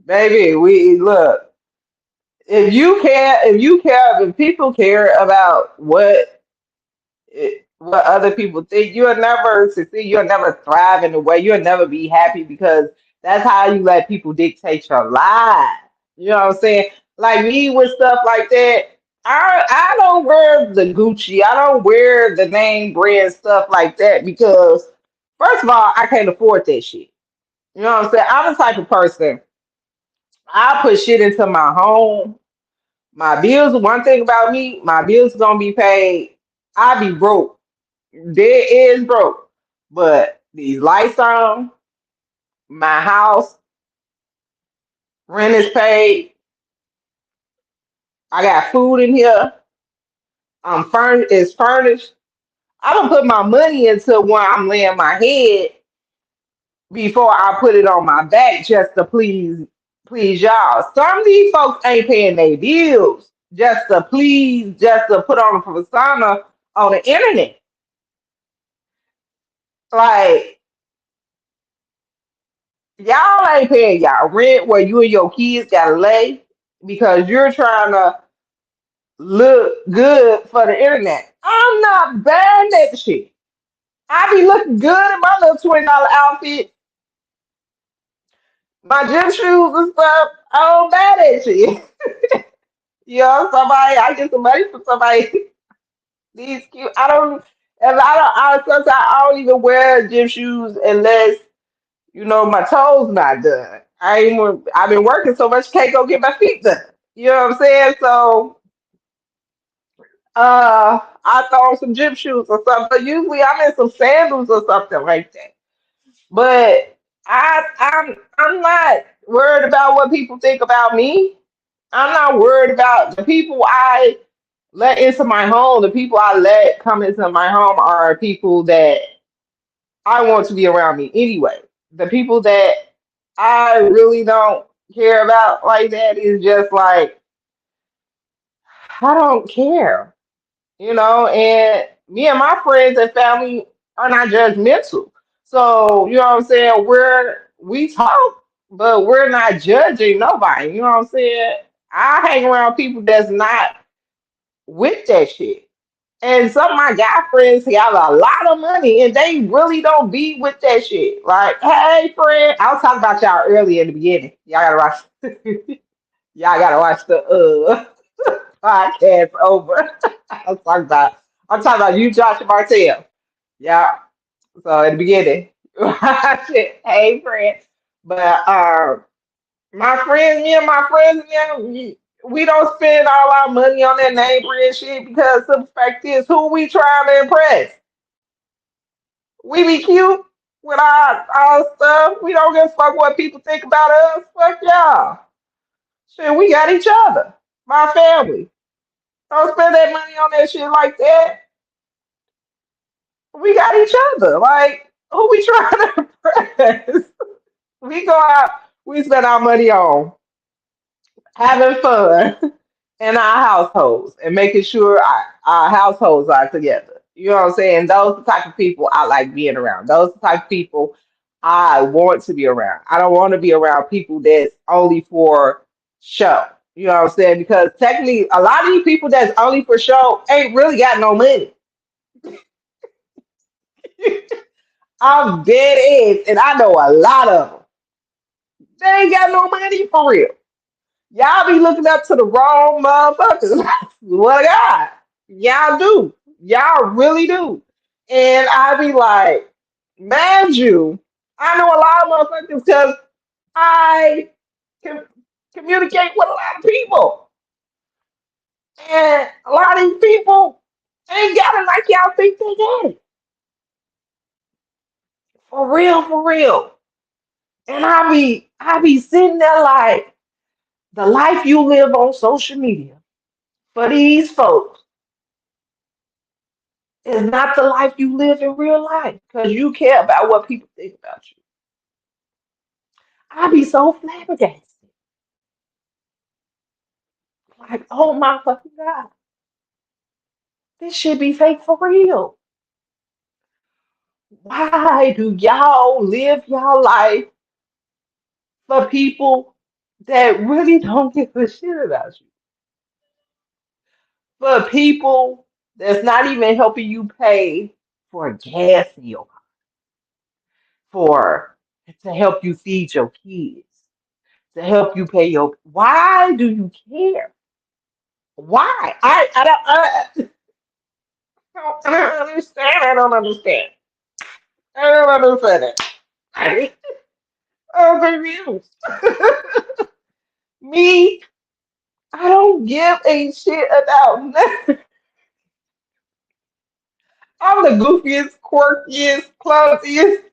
Baby, we look. If people care about what other people think, you'll never succeed. You'll never thrive in a way. You'll never be happy because that's how you let people dictate your life. You know what I'm saying? Like me with stuff like that. I don't wear the Gucci. I don't wear the name brand stuff like that because first of all, I can't afford that shit. You know what I'm saying? I'm the type of person I put shit into my home. My bills, one thing about me, my bills gonna be paid. I be broke. Dead is broke. But these lights on, my house, rent is paid, I got food in here, it's furnished. I don't put my money into when I'm laying my head before I put it on my back just to please y'all. Some of these folks ain't paying their bills just to put on a persona on the internet. Like y'all ain't paying y'all rent where you and your kids gotta lay because you're trying to look good for the internet. I'm not bad at the shit. I be looking good in my little $20 outfit, my gym shoes and stuff. I don't bad at shit. You know, somebody I get some money from somebody. These cute. I don't. And sometimes I don't even wear gym shoes unless my toes not done. I've been working so much, can't go get my feet done. You know what I'm saying? So I throw on some gym shoes or something. But usually I'm in some sandals or something like that. But I'm not worried about what people think about me. I'm not worried about the people I let into my home. The people I let come into my home are people that I want to be around me anyway. The people that I really don't care about like that is just like I don't care, and me and my friends and family are not judgmental. So, you know what I'm saying? We talk, but we're not judging nobody. You know what I'm saying? I hang around people that's not with that shit. And some of my guy friends got a lot of money and they really don't be with that shit. Like, hey friend, I was talking about y'all earlier in the beginning. Y'all gotta watch y'all gotta watch the podcast over. I'm talking about you, Josh and Martell. Yeah. So in the beginning, shit, hey friend. But me and my friends, we don't spend all our money on that name brand shit because the fact is, who we trying to impress? We be cute with our stuff. We don't give a fuck what people think about us. Fuck y'all. Shit, we got each other. My family. Don't spend that money on that shit like that. We got each other. Like, who we trying to impress? We go out, we spend our money on having fun in our households and making sure our households are together. You know what I'm saying? Those are the type of people I like being around. Those are the type of people I want to be around. I don't want to be around people that's only for show. You know what I'm saying? Because technically, a lot of these people that's only for show ain't really got no money. I'm dead ass, and I know a lot of them. They ain't got no money for real. Y'all be looking up to the wrong motherfuckers. What a God. Y'all do. Y'all really do. And I be like, man, you, I know a lot of motherfuckers because I can communicate with a lot of people. And a lot of these people ain't got it like y'all think they got it. For real, for real. And I be sitting there like the life you live on social media for these folks It's not the life you live in real life because you care about what people think about you. I be so flabbergasted. Like, oh my fucking God, this should be fake for real. Why do y'all live y'all life for people that really don't give a shit about you? For people that's not even helping you pay for gas in your car, for to help you feed your kids, to help you pay your. Why do you care? Why? I don't understand. I don't understand. I don't understand it. I, I'm confused. Me, I don't give a shit about nothing. I'm the goofiest, quirkiest, clumsiest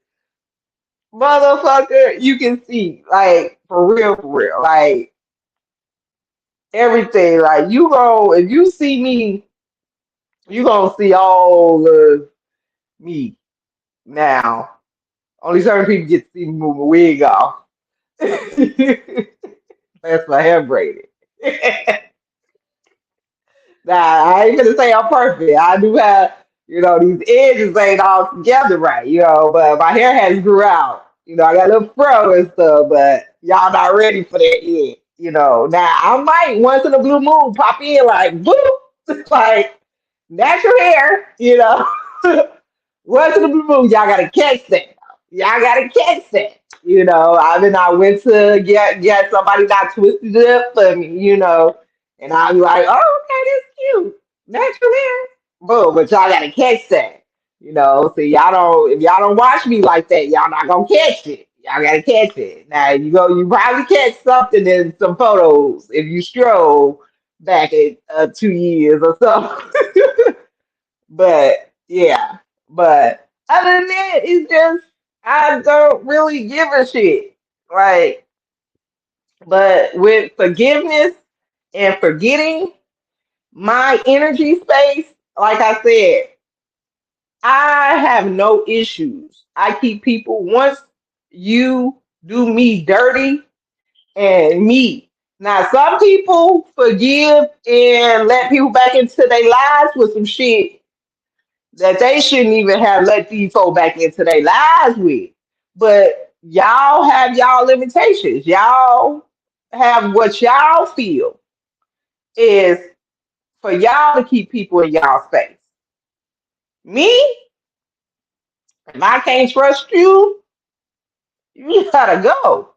motherfucker you can see. Like, for real, for real. Like, everything. Like, you go, if you see me, you gonna see all of me now. Only certain people get to see me move my wig off. That's my hair braided. Nah, I ain't gonna say I'm perfect. I do have, these edges ain't all together right, but my hair has grew out. I got a little fro and stuff, but y'all not ready for that yet. Now I might once in a blue moon pop in like boop, like natural hair. Once in the blue moon, y'all gotta catch that. Y'all gotta catch that. I went to get somebody that twisted it up for me, and I'm like, oh, okay, that's cute. Natural hair. Boom, but y'all gotta catch that. So y'all don't if y'all don't watch me like that, y'all not gonna catch it. Y'all gotta catch it. Now you probably catch something in some photos if you stroll back at 2 years or something. But yeah, but other than that, it's just I don't really give a shit. Like, but with forgiveness and forgetting my energy space, like I said, I have no issues. I keep people once you do me dirty and me. Now, some people forgive and let people back into their lives with some shit that they shouldn't even have let these folk back into their lives with. But y'all have y'all limitations. Y'all have what y'all feel is for y'all to keep people in y'all space. Me, if I can't trust you, you gotta go.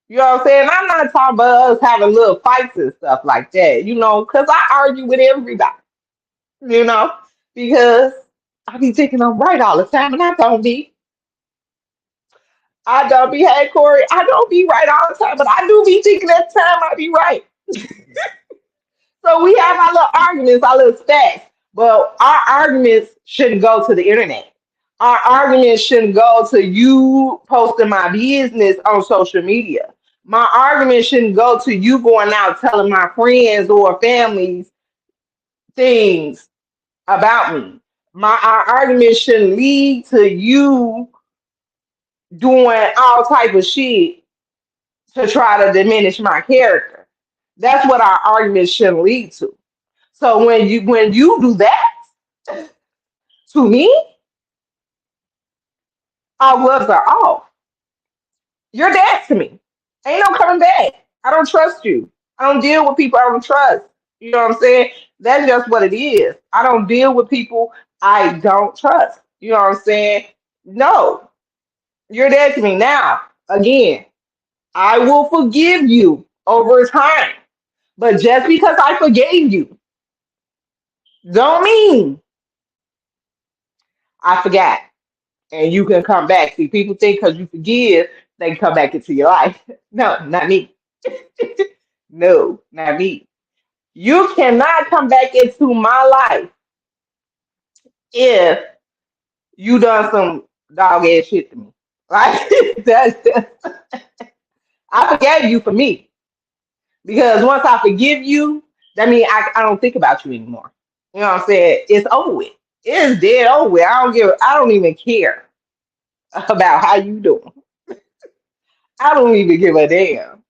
You know what I'm saying? I'm not talking about us having little fights and stuff like that, because I argue with everybody, you know, because I be thinking I'm right all the time and I don't be. I don't be, hey Corey, I don't be right all the time, but I do be thinking at the time I be right. So we have our little arguments, our little stats, but our arguments shouldn't go to the internet. Our arguments shouldn't go to you posting my business on social media. My argument shouldn't go to you going out telling my friends or families things about me. Our argument shouldn't lead to you doing all type of shit to try to diminish my character. That's what our arguments shouldn't lead to. So when you do that to me, our gloves are off. You're dead to me. Ain't no coming back. I don't trust you. I don't deal with people I don't trust. You know what I'm saying? That's just what it is. I don't deal with people I don't trust. You know what I'm saying? No, you're dead to me. Now, again, I will forgive you over time. But just because I forgave you, don't mean I forgot. And you can come back. See, people think because you forgive, they can come back into your life. No, not me. No, not me. You cannot come back into my life if you done some dog ass shit to me. Right? I forgave you for me. Because once I forgive you, that means I don't think about you anymore. You know what I'm saying? It's over with. It's dead over with. I don't even care about how you doing. I don't even give a damn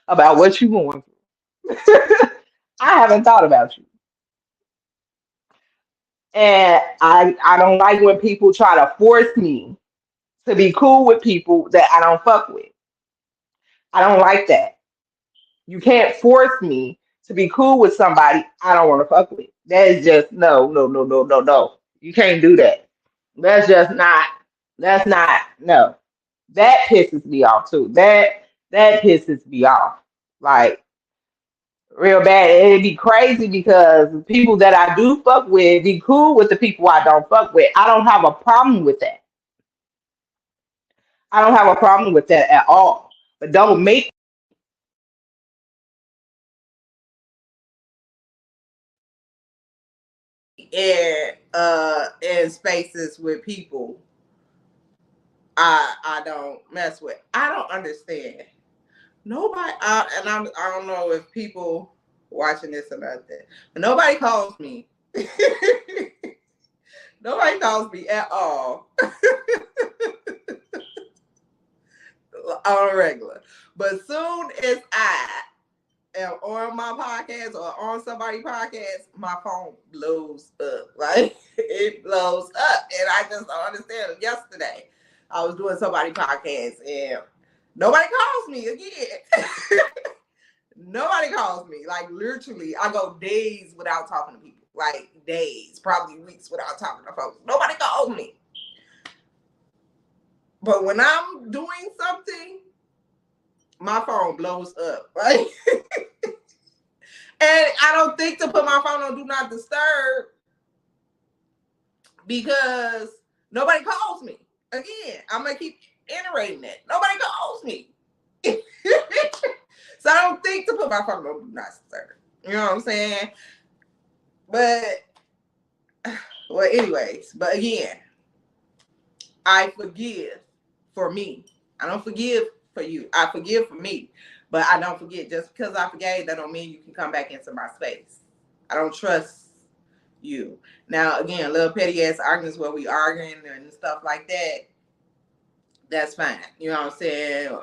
about what you going through. I haven't thought about you. And I don't like when people try to force me to be cool with people that I don't fuck with. I don't like that. You can't force me to be cool with somebody I don't want to fuck with. That is just no, no, no, no, no, no. You can't do that. That's just not. That's not. No. That pisses me off too. That pisses me off. Like real bad. It'd be crazy because people that I do fuck with be cool with the people I don't fuck with. I don't have a problem with that. I don't have a problem with that at all. But don't make in spaces with people I don't mess with. I don't understand. Nobody and I don't know if people watching this or nothing, but nobody calls me. Nobody calls me at all on a regular. But soon as I am on my podcast or on somebody's podcast, my phone blows up. Like it blows up. And I just don't understand. Yesterday, I was doing somebody's podcast and nobody calls me again. Nobody calls me. Like literally, I go days without talking to people. Like days, probably weeks without talking to folks. Nobody calls me. But when I'm doing something, my phone blows up. Right? And I don't think to put my phone on do not disturb because nobody calls me. Again, I'm gonna keep iterating that. Nobody calls me. So I don't think to put my phone on do not disturb. You know what I'm saying? But well, anyways, but again, I forgive for me. I don't forgive for you. I forgive for me. But I don't forget. Just because I forgave, that don't mean you can come back into my space. I don't trust you. Now, again, little petty ass arguments where we arguing and stuff like that, that's fine. You know what I'm saying?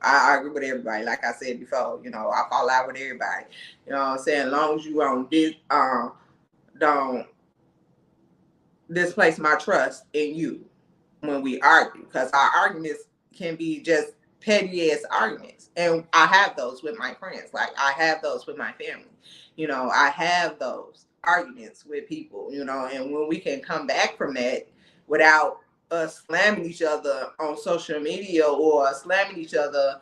I argue with everybody. Like I said before, I fall out with everybody. You know what I'm saying? As long as you don't displace my trust in you when we argue, because our arguments can be just petty ass arguments, and I have those with my friends. Like I have those with my family. I have those arguments with people. And when we can come back from that without us slamming each other on social media or slamming each other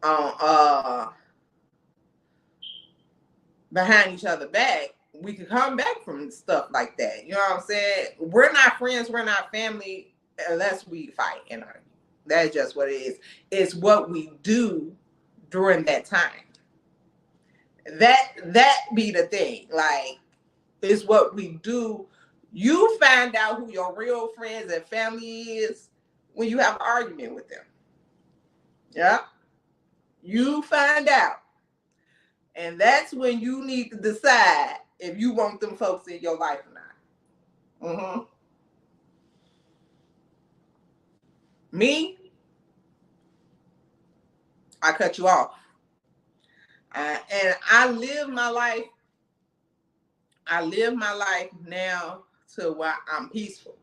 on behind each other back, we can come back from stuff like that. You know what I'm saying? We're not friends, we're not family unless we fight and argue. That's just what it is. It's what we do during that time. That be the thing. Like, it's what we do. You find out who your real friends and family is when you have an argument with them. Yeah. You find out. And that's when you need to decide if you want them folks in your life or not. Mm-hmm. Me, I cut you off. And I live my life. I live my life now to where I'm peaceful.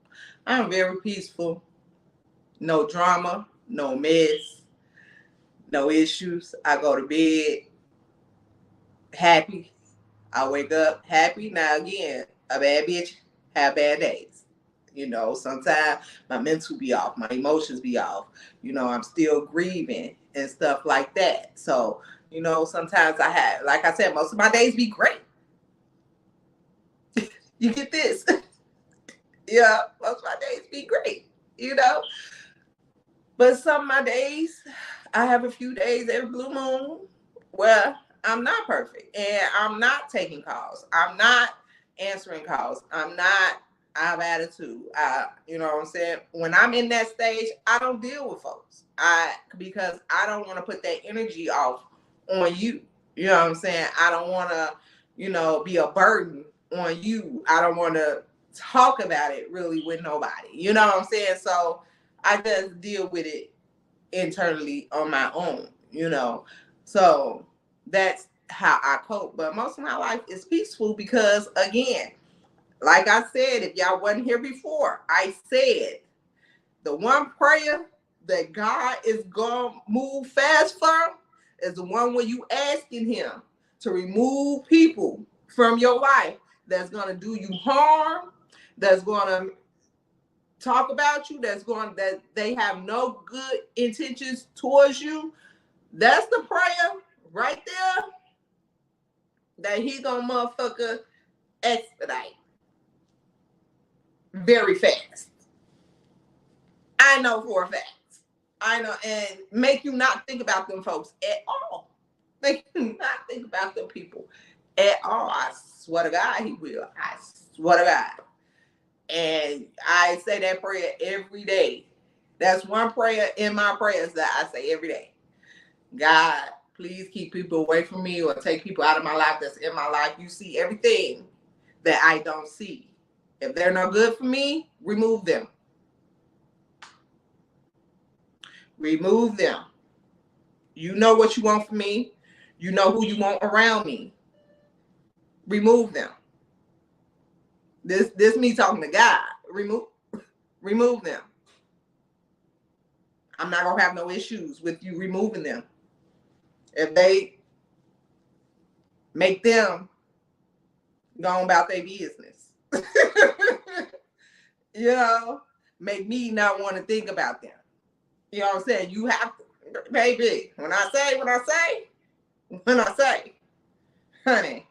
I'm very peaceful. No drama, no mess, no issues. I go to bed happy. I wake up happy. Now again, a bad bitch have bad days. Sometimes my mental be off, my emotions be off. I'm still grieving and stuff like that. So, sometimes I have, like I said, most of my days be great. You get this? Yeah, most of my days be great. But some of my days, I have a few days every blue moon where I'm not perfect and I'm not taking calls. I'm not answering calls. I have attitude. You know what I'm saying? When I'm in that stage, I don't deal with folks. Because I don't want to put that energy off on you. You know what I'm saying? I don't want to, be a burden on you. I don't want to talk about it really with nobody. You know what I'm saying? So I just deal with it internally on my own, you know. So that's how I cope. But most of my life is peaceful because, again, like I said, if y'all wasn't here before, I said the one prayer that God is going to move fast from is the one where you asking him to remove people from your life that's going to do you harm, that's going to talk about you, that they have no good intentions towards you. That's the prayer right there that he gonna motherfucker expedite very fast. I know for a fact. I know, and make you not think about them folks at all. Make you not think about them people at all. I swear to God, he will. I swear to God. And I say that prayer every day. That's one prayer in my prayers that I say every day. God, please keep people away from me or take people out of my life that's in my life. You see everything that I don't see. If they're no good for me, remove them. Remove them. You know what you want from me. You know who you want around me. Remove them. This me talking to God. Remove them. I'm not gonna have no issues with you removing them. If they make them go about their business. You know, make me not want to think about them. You know what I'm saying? You have to, baby, when I say, honey,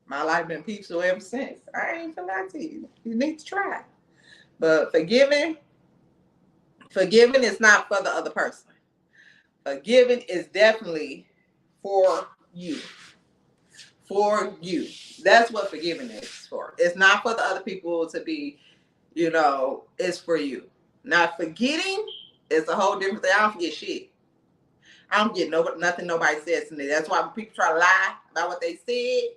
my life been peaceful ever since. I ain't gonna lie to you. You need to try. But forgiving is not for the other person. Forgiving is definitely for you. For you. That's what forgiving is for. It's not for the other people to be, you know, it's for you. Now, forgetting is a whole different thing. I don't forget shit. I don't forget nothing nobody says to me. That's why when people try to lie about what they said,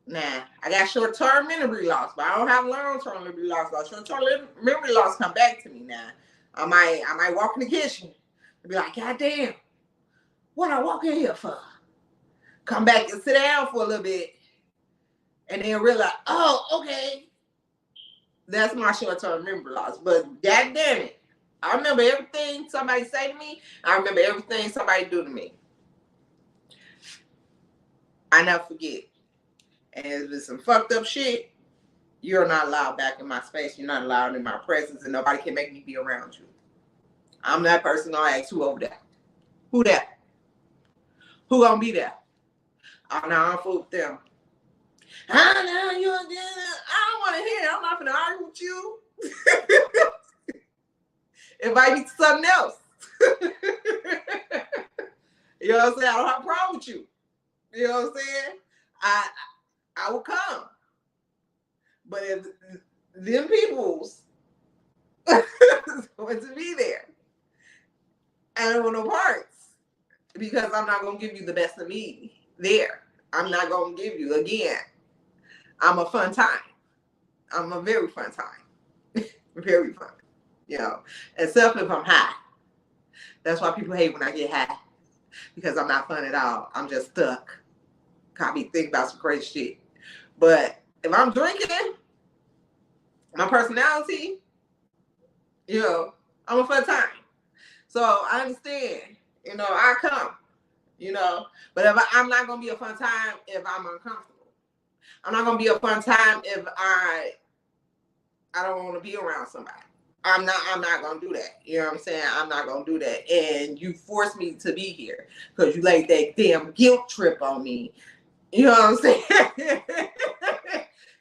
nah, I got short-term memory loss, but I don't have long-term memory loss. Short-term memory loss come back to me now. I might walk in the kitchen and be like, God damn, what I walk in here for? Come back and sit down for a little bit and then realize, oh, okay. That's my short-term memory loss. But god damn it, I remember everything somebody say to me. I remember everything somebody do to me. I never forget. And if it's some fucked up shit, you're not allowed back in my space. You're not allowed in my presence, and nobody can make me be around you. I'm that person gonna ask who over there. Who that? Who gonna be there? Oh no, I'm fool with them. I know you again. I don't want to hear it. I'm not gonna argue with you. Invite me to something else. You know what I'm saying? I don't have a problem with you. You know what I'm saying? I will come. But if them people's going to be there, I don't want no parts because I'm not going to give you the best of me there. I'm not going to give you, again, I'm a fun time. I'm a very fun time. Very fun. You know, except if I'm high. That's why people hate when I get high. Because I'm not fun at all. I'm just stuck. Can't be thinking about some crazy shit. But if I'm drinking, my personality, you know, I'm a fun time. So I understand, you know, I come, you know, but if I'm not going to be a fun time if I'm uncomfortable. I'm not going to be a fun time if I don't want to be around somebody. I'm not going to do that. You know what I'm saying? I'm not going to do that. And you forced me to be here because you laid that damn guilt trip on me. You know what I'm saying?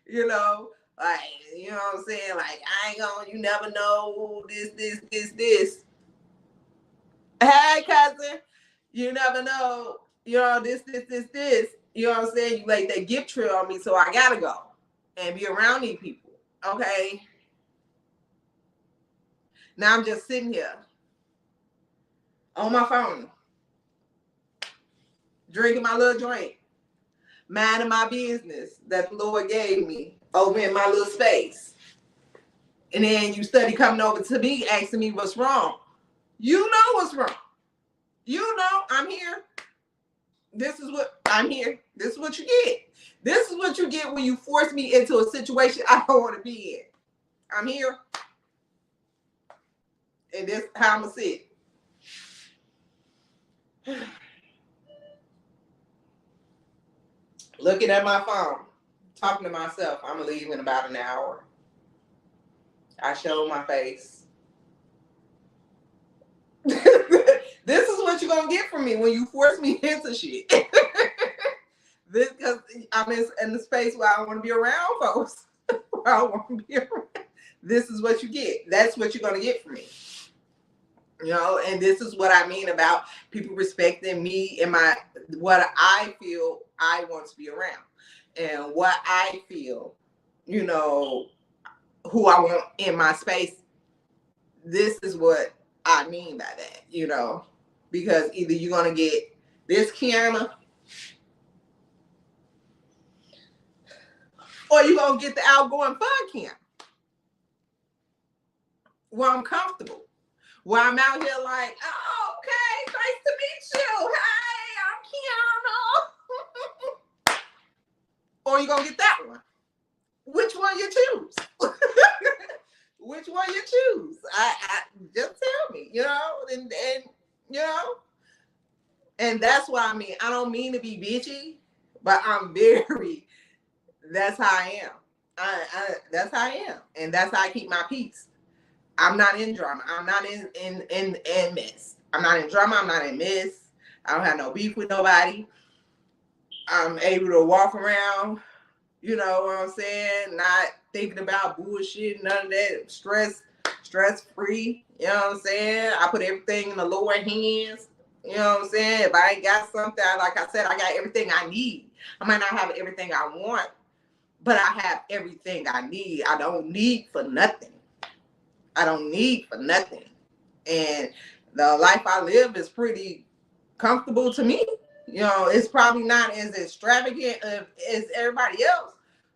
You know, like, you know what I'm saying? Like, I ain't gonna, you never know this. Hey, cousin, you never know, you know, this. You know what I'm saying? You laid that gift trip on me, so I gotta go and be around these people. Okay. Now I'm just sitting here on my phone, drinking my little drink, minding my business that the Lord gave me over in my little space. And then you study coming over to me asking me what's wrong. You know what's wrong. You know I'm here. This is what I'm here. This is what you get. This is what you get when you force me into a situation I don't want to be in. I'm here. And this is how I'm going to sit. Looking at my phone, talking to myself. I'm going to leave in about an hour. I show my face. This is what you're going to get from me when you force me into shit. This, because I'm in the space where I don't want to be around folks. I don't want to be around. This is what you get. That's what you're going to get from me. You know, and this is what I mean about people respecting me and my what I feel I want to be around and what I feel, you know, who I want in my space. This is what I mean by that, you know, because either you're going to get this Kianna or you're going to get the outgoing fun Kianna where I'm comfortable. Where I'm out here like, oh, okay, nice to meet you. Hey, I'm Kianna. Or you gonna get that one. Which one you choose? Which one you choose? I just tell me, you know, and you know, and that's what I mean. I don't mean to be bitchy, but I'm very. That's how I am. That's how I am, and that's how I keep my peace. I'm not in drama. I'm not in mess. I'm not in drama. I'm not in mess. I don't have no beef with nobody. I'm able to walk around, you know what I'm saying? Not thinking about bullshit, none of that. Stress free. You know what I'm saying? I put everything in the Lord's hands. You know what I'm saying? If I ain't got something, like I said, I got everything I need. I might not have everything I want, but I have everything I need. I don't need for nothing. I don't need for nothing. And the life I live is pretty comfortable to me. You know, it's probably not as extravagant as everybody else,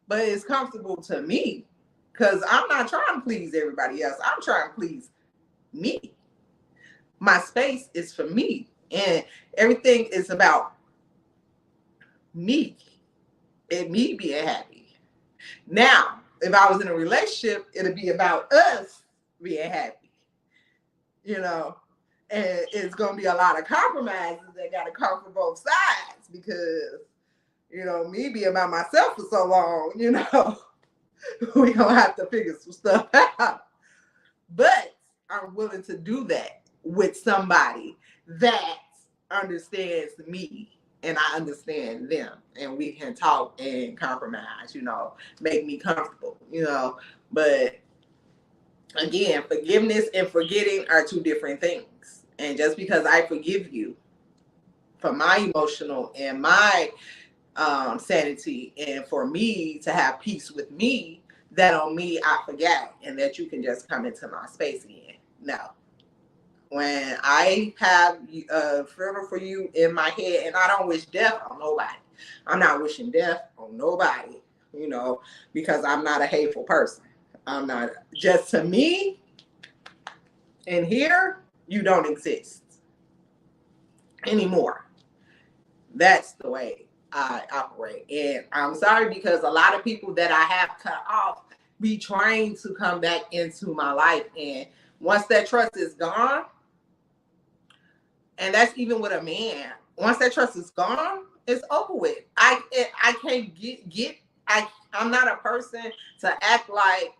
but it's comfortable to me because I'm not trying to please everybody else. I'm trying to please me. My space is for me, and everything is about me and me being happy. Now, if I was in a relationship, it'd be about us being happy. You know, and it's gonna be a lot of compromises that gotta come from both sides because, you know, me being by myself for so long, you know, we gonna have to figure some stuff out. But I'm willing to do that with somebody that understands me and I understand them, and we can talk and compromise, you know, make me comfortable, you know. But again, forgiveness and forgetting are two different things. And just because I forgive you for my emotional and my sanity and for me to have peace with me, that on me I forget and that you can just come into my space again. No. When I have fervor for you in my head, and I don't wish death on nobody. I'm not wishing death on nobody, you know, because I'm not a hateful person. I'm not. Just to me, and here, you don't exist anymore. That's the way I operate. And I'm sorry because a lot of people that I have cut off be trying to come back into my life. And once that trust is gone, and that's even with a man, once that trust is gone, it's over with. I can't I'm not a person to act like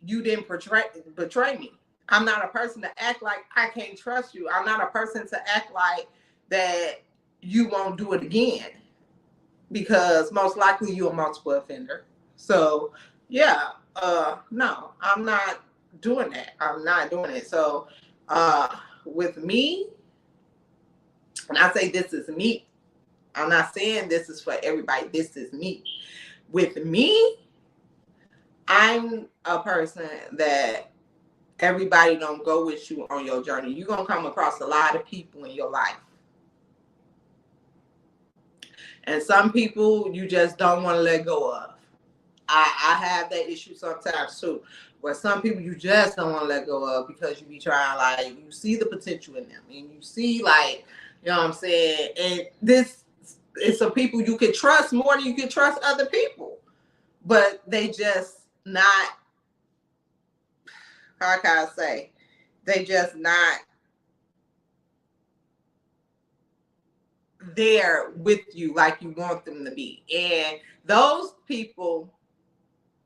you didn't betray me. I'm not a person to act like I can't trust you. I'm not a person to act like that you won't do it again, because most likely you're a multiple offender. So yeah, no, I'm not doing that. I'm not doing it. So with me, when I say this is me, I'm not saying this is for everybody. This is me. With me, I'm a person that everybody don't go with you on your journey. You're going to come across a lot of people in your life. And some people you just don't want to let go of. I have that issue sometimes too, where some people you just don't want to let go of because you be trying, like, you see the potential in them and you see, like, you know what I'm saying? And this is some people you can trust more than you can trust other people, but they just not, how can I say, they just not there with you like you want them to be. And those people,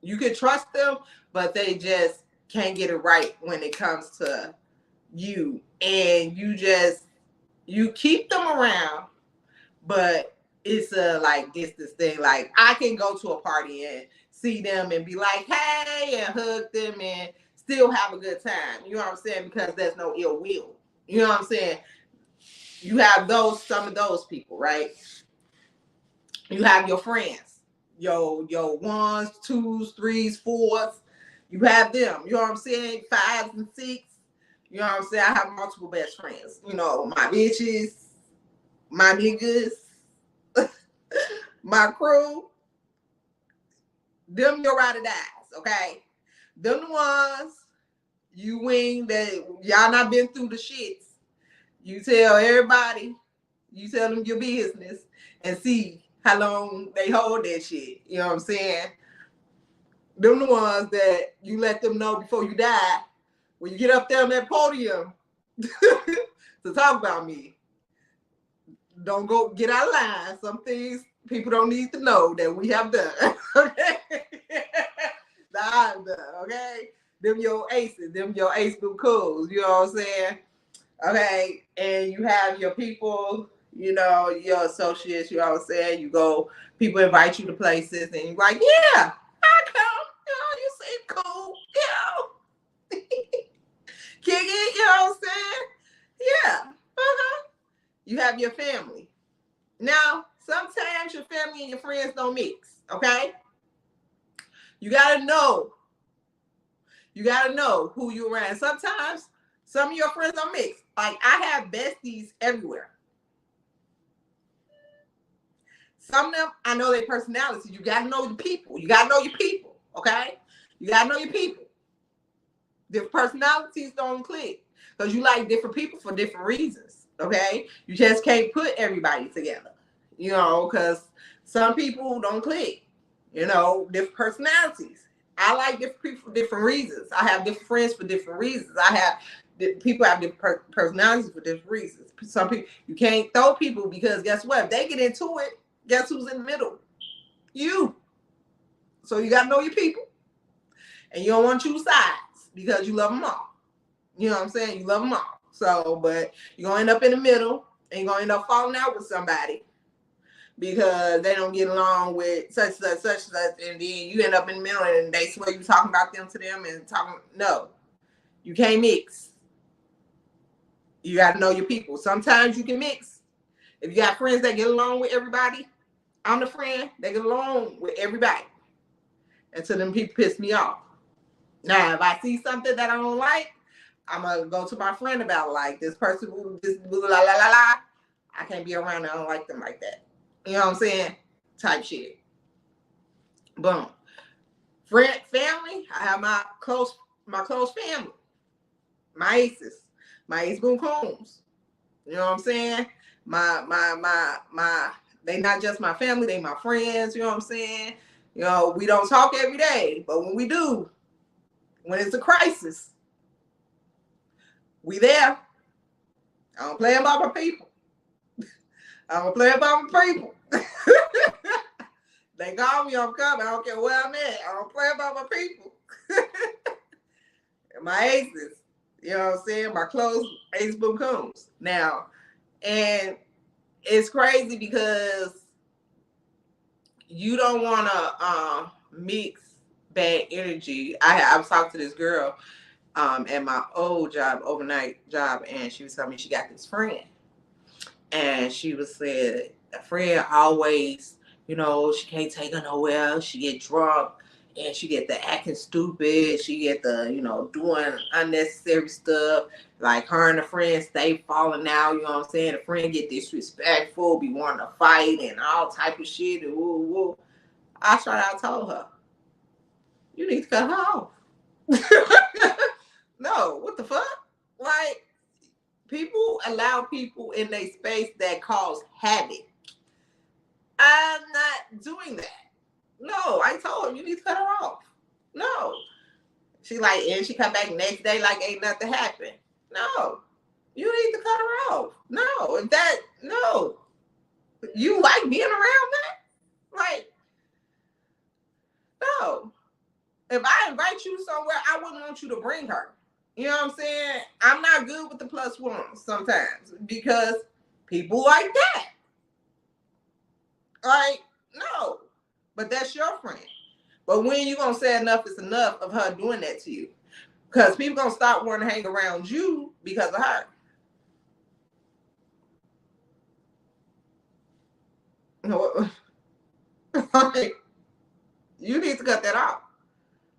you can trust them, but they just can't get it right when it comes to you. And you keep them around, but it's a like distance thing. Like, I can go to a party and see them and be like, hey, and hug them and still have a good time. You know what I'm saying? Because there's no ill will. You know what I'm saying? You have some of those people, right? You have your friends, your ones, twos, threes, fours. You have them. You know what I'm saying? Fives and six. You know what I'm saying? I have multiple best friends. You know, my bitches, my niggas, my crew. Them your ride or dies, okay? Them the ones you wing that y'all not been through the shits. You tell everybody, you tell them your business and see how long they hold that shit. You know what I'm saying? Them the ones that you let them know before you die, when you get up there on that podium to talk about me. Don't go get out of line. Some things people don't need to know that we have done. Okay? That I've done, okay? Them your aces, them your ace book cools, you know what I'm saying? Okay, and you have your people, you know, your associates, you know what I'm saying? You go, people invite you to places, and you're like, yeah, I come. You know, you seem cool, you know. Kick it, you know what I'm saying? Yeah. Uh-huh. You have your family. Now, sometimes your family and your friends don't mix, okay? You gotta know. You gotta know who you're around. Sometimes some of your friends don't mix. Like, I have besties everywhere. Some of them, I know their personalities. You gotta know the people. You gotta know your people, okay? You gotta know your people. Different personalities don't click because you like different people for different reasons, okay? You just can't put everybody together, you know, because some people don't click, you know, different personalities. I like different people for different reasons. I have different friends for different reasons. People have different personalities for different reasons. Some people, you can't throw people because guess what? If they get into it, guess who's in the middle? You. So you got to know your people. And you don't want to choose sides because you love them all. You know what I'm saying? You love them all. So, but you're going to end up in the middle and you're going to end up falling out with somebody because they don't get along with such, and then you end up in the middle and they swear you talking about them to them and talking. No, you can't mix. You got to know your people. Sometimes you can mix. If you got friends that get along with everybody, I'm the friend that get along with everybody until them people piss me off. Now, if I see something that I don't like, I'm going to go to my friend about it. Like, this person, this la la la la. I can't be around them. I don't like them like that. You know what I'm saying? Type shit. Boom. Friend, family, I have my close family. My aces. My ace boom coons. You know what I'm saying? They not just my family, they my friends, you know what I'm saying? You know, we don't talk every day, but when we do, when it's a crisis, we there. I don't play about my people. I don't play about my people. They call me, I'm coming. I don't care where I'm at. I don't play about my people. My aces, you know what I'm saying? My close ace boom coons. Now, and it's crazy because you don't want to mix bad energy. I was talking to this girl at my old job, overnight job, and she was telling me she got this friend. And she was saying, a friend always, you know, she can't take her nowhere. She get drunk and she get the acting stupid. She get the, doing unnecessary stuff. Like her and the friend stay falling out. You know what I'm saying? The friend get disrespectful, be wanting to fight and all type of shit. And woo woo. I told her, you need to cut her off. No, what the fuck? Like, people allow people in their space that cause havoc. I'm not doing that. No, I told her you need to cut her off. No. She like, and she come back next day like ain't nothing happened. No. You need to cut her off. No. No. You like being around that? Like, no. If I invite you somewhere, I wouldn't want you to bring her. You know what I'm saying? I'm not good with the plus ones sometimes because people like that. Like, no. But that's your friend. But when you gonna say enough is enough of her doing that to you? Because people gonna stop wanting to hang around you because of her. Like, you need to cut that off.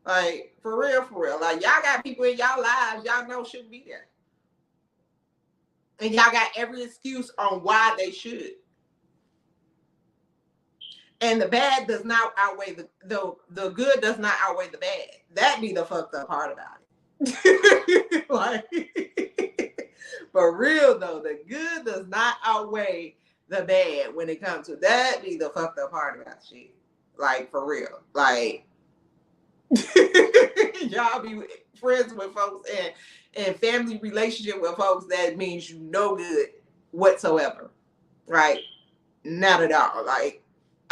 Like, for real, for real. Like, y'all got people in y'all lives y'all know shouldn't be there. And y'all got every excuse on why they should. And the bad does not outweigh the good does not outweigh the bad. That be the fucked up part about it. Like, for real though, the good does not outweigh the bad when it comes to that. Be the fucked up part about shit. Like, for real. Like, y'all be friends with folks and family relationship with folks that means you no good whatsoever. Right? Not at all. Like,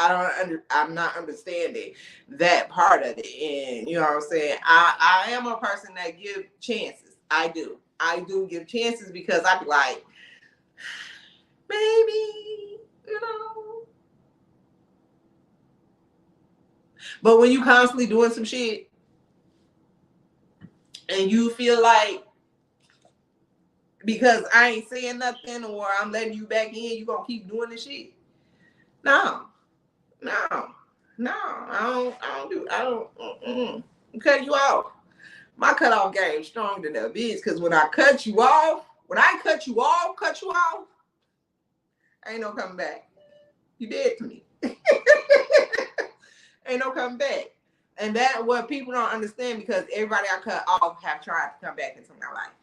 I'm not understanding that part of it. And you know what I'm saying? I am a person that give chances. I do give chances because I be like, maybe, But when you constantly doing some shit and you feel like because I ain't saying nothing or I'm letting you back in, you gonna keep doing this shit. No. I don't cut you off. My cutoff game stronger than that bitch. Cause when I cut you off, ain't no coming back. You dead to me. Ain't no coming back. And that's what people don't understand because everybody I cut off have tried to come back into my life.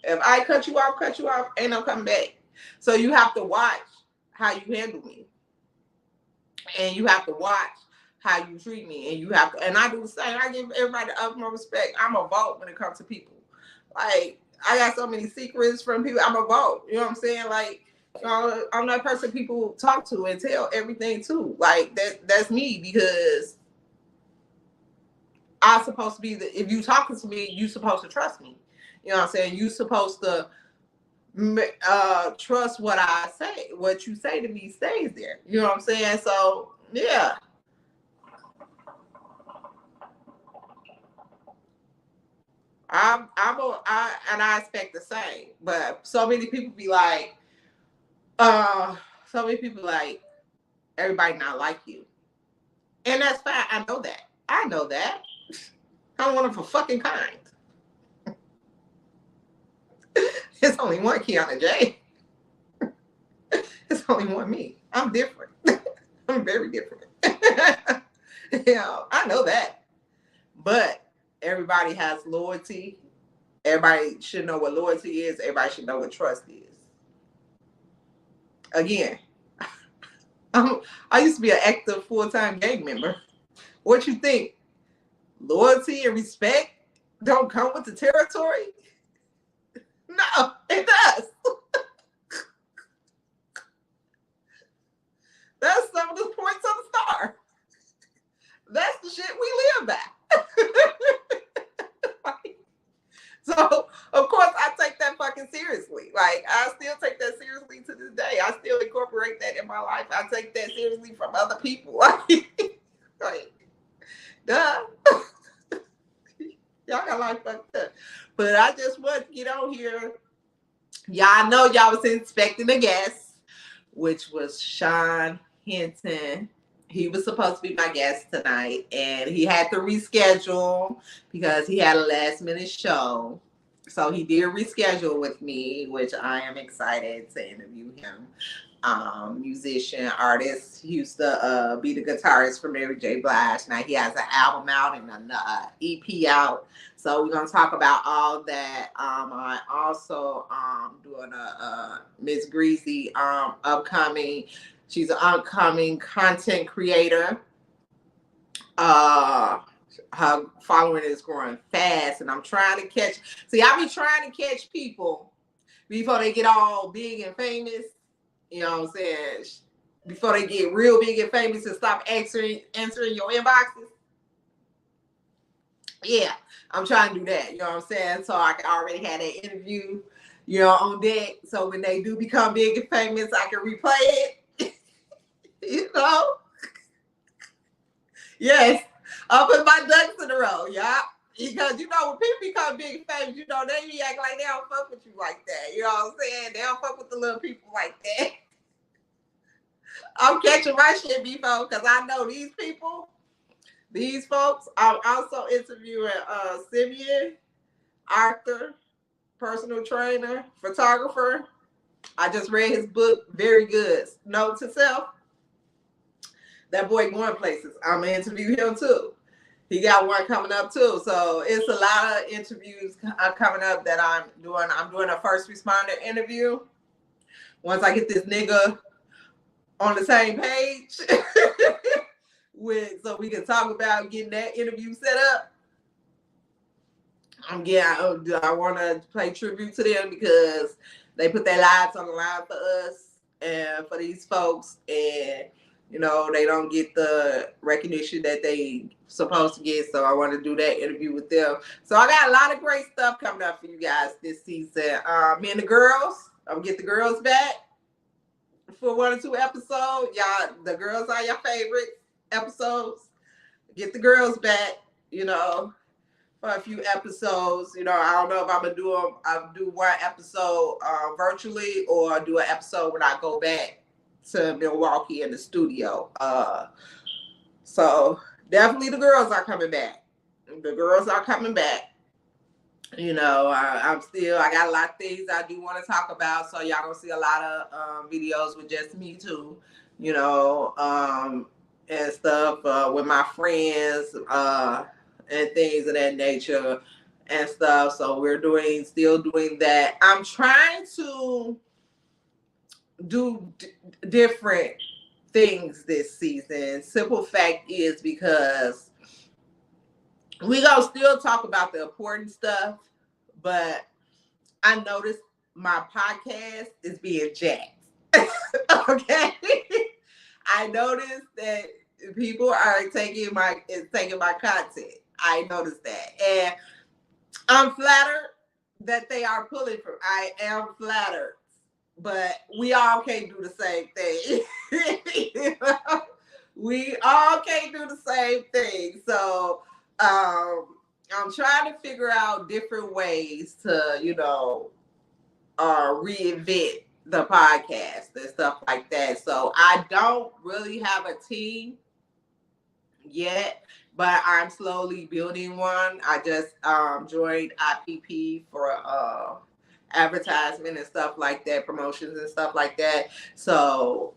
If I cut you off, ain't no coming back. So you have to watch how you handle me. And you have to watch how you treat me. And you have to, and I do the same. I give everybody the utmost respect. I'm a vault when it comes to people. Like, I got so many secrets from people. I'm a vault. You know what I'm saying? Like, I'm that person people talk to and tell everything to. Like, that's me because I'm supposed to be if you talking to me, you supposed to trust me. You know what I'm saying? You supposed to trust what I say. What you say to me stays there. You know what I'm saying? So yeah. And I expect the same. But so many people be like, everybody not like you. And that's fine. I know that. I'm one of a fucking kind. It's only one Kianna J. It's only one me. I'm different. I'm very different. I know that. But everybody has loyalty. Everybody should know what loyalty is. Everybody should know what trust is. Again, I used to be an active full-time gang member. What you think? Loyalty and respect don't come with the territory? No, it does. That's some of the points of the star. That's the shit we live by. So, of course, I take that fucking seriously. Like, I still take that seriously to this day. I still incorporate that in my life. I take that seriously from other people. Like, duh. Y'all got life fucked up. But I just want to get on here. Y'all know y'all was expecting a guest, which was Sean Hinton. he was supposed to be my guest tonight, and he had to reschedule because he had a last minute show. So he did reschedule with me, which I am excited to interview him. Musician, artist. He used to be the guitarist for Mary J. Blige. Now he has an album out and an EP out. So we're gonna talk about all that. I also doing a Miss Greasy upcoming. She's an upcoming content creator. Her following is growing fast, and I'm trying to catch. See, I be trying to catch people before they get all big and famous. You know what I'm saying? Before they get real big and famous and stop answering your inboxes. Yeah, I'm trying to do that. You know what I'm saying? So I can already have that interview, on deck. So when they do become big and famous, I can replay it. Yes, I'll put my ducks in a row. Yeah. Because when people become big and famous, they be acting like they don't fuck with you like that. You know what I'm saying? They don't fuck with the little people like that. I'm catching my shit before because I know these folks. I'm also interviewing Simeon, Arthur, personal trainer, photographer. I just read his book, very good. Note to self. That boy going places. I'm gonna interview him too. He got one coming up too. So it's a lot of interviews coming up that I'm doing. I'm doing a first responder interview. Once I get this nigga on the same page, so we can talk about getting that interview set up. I want to pay tribute to them because they put their lives on the line for us and for these folks, and they don't get the recognition that they supposed to get. So I want to do that interview with them. So I got a lot of great stuff coming up for you guys this season. Me and the girls, I'm gonna get the girls back for 1 or 2 episodes. Y'all, the girls are your favorite episodes. Get the girls back, for a few episodes. I don't know if I'm gonna do one episode virtually or do an episode when I go back to Milwaukee in the studio. So definitely the girls are coming back. The girls are coming back. I got a lot of things I do want to talk about. So y'all gonna see a lot of videos with just me too, and stuff with my friends and things of that nature and stuff. So we're still doing that. I'm trying to do different things this season. Simple fact is because we gonna still talk about the important stuff, but I noticed my podcast is being jacked. Okay. I noticed that people are taking my content. I noticed that. And I'm flattered that they are pulling from. I am flattered. But we all can't do the same thing. We all can't do the same thing. So I'm trying to figure out different ways to, reinvent the podcast and stuff like that. So I don't really have a team yet, but I'm slowly building one. I just joined IPP for advertisement and stuff like that, promotions and stuff like that. So,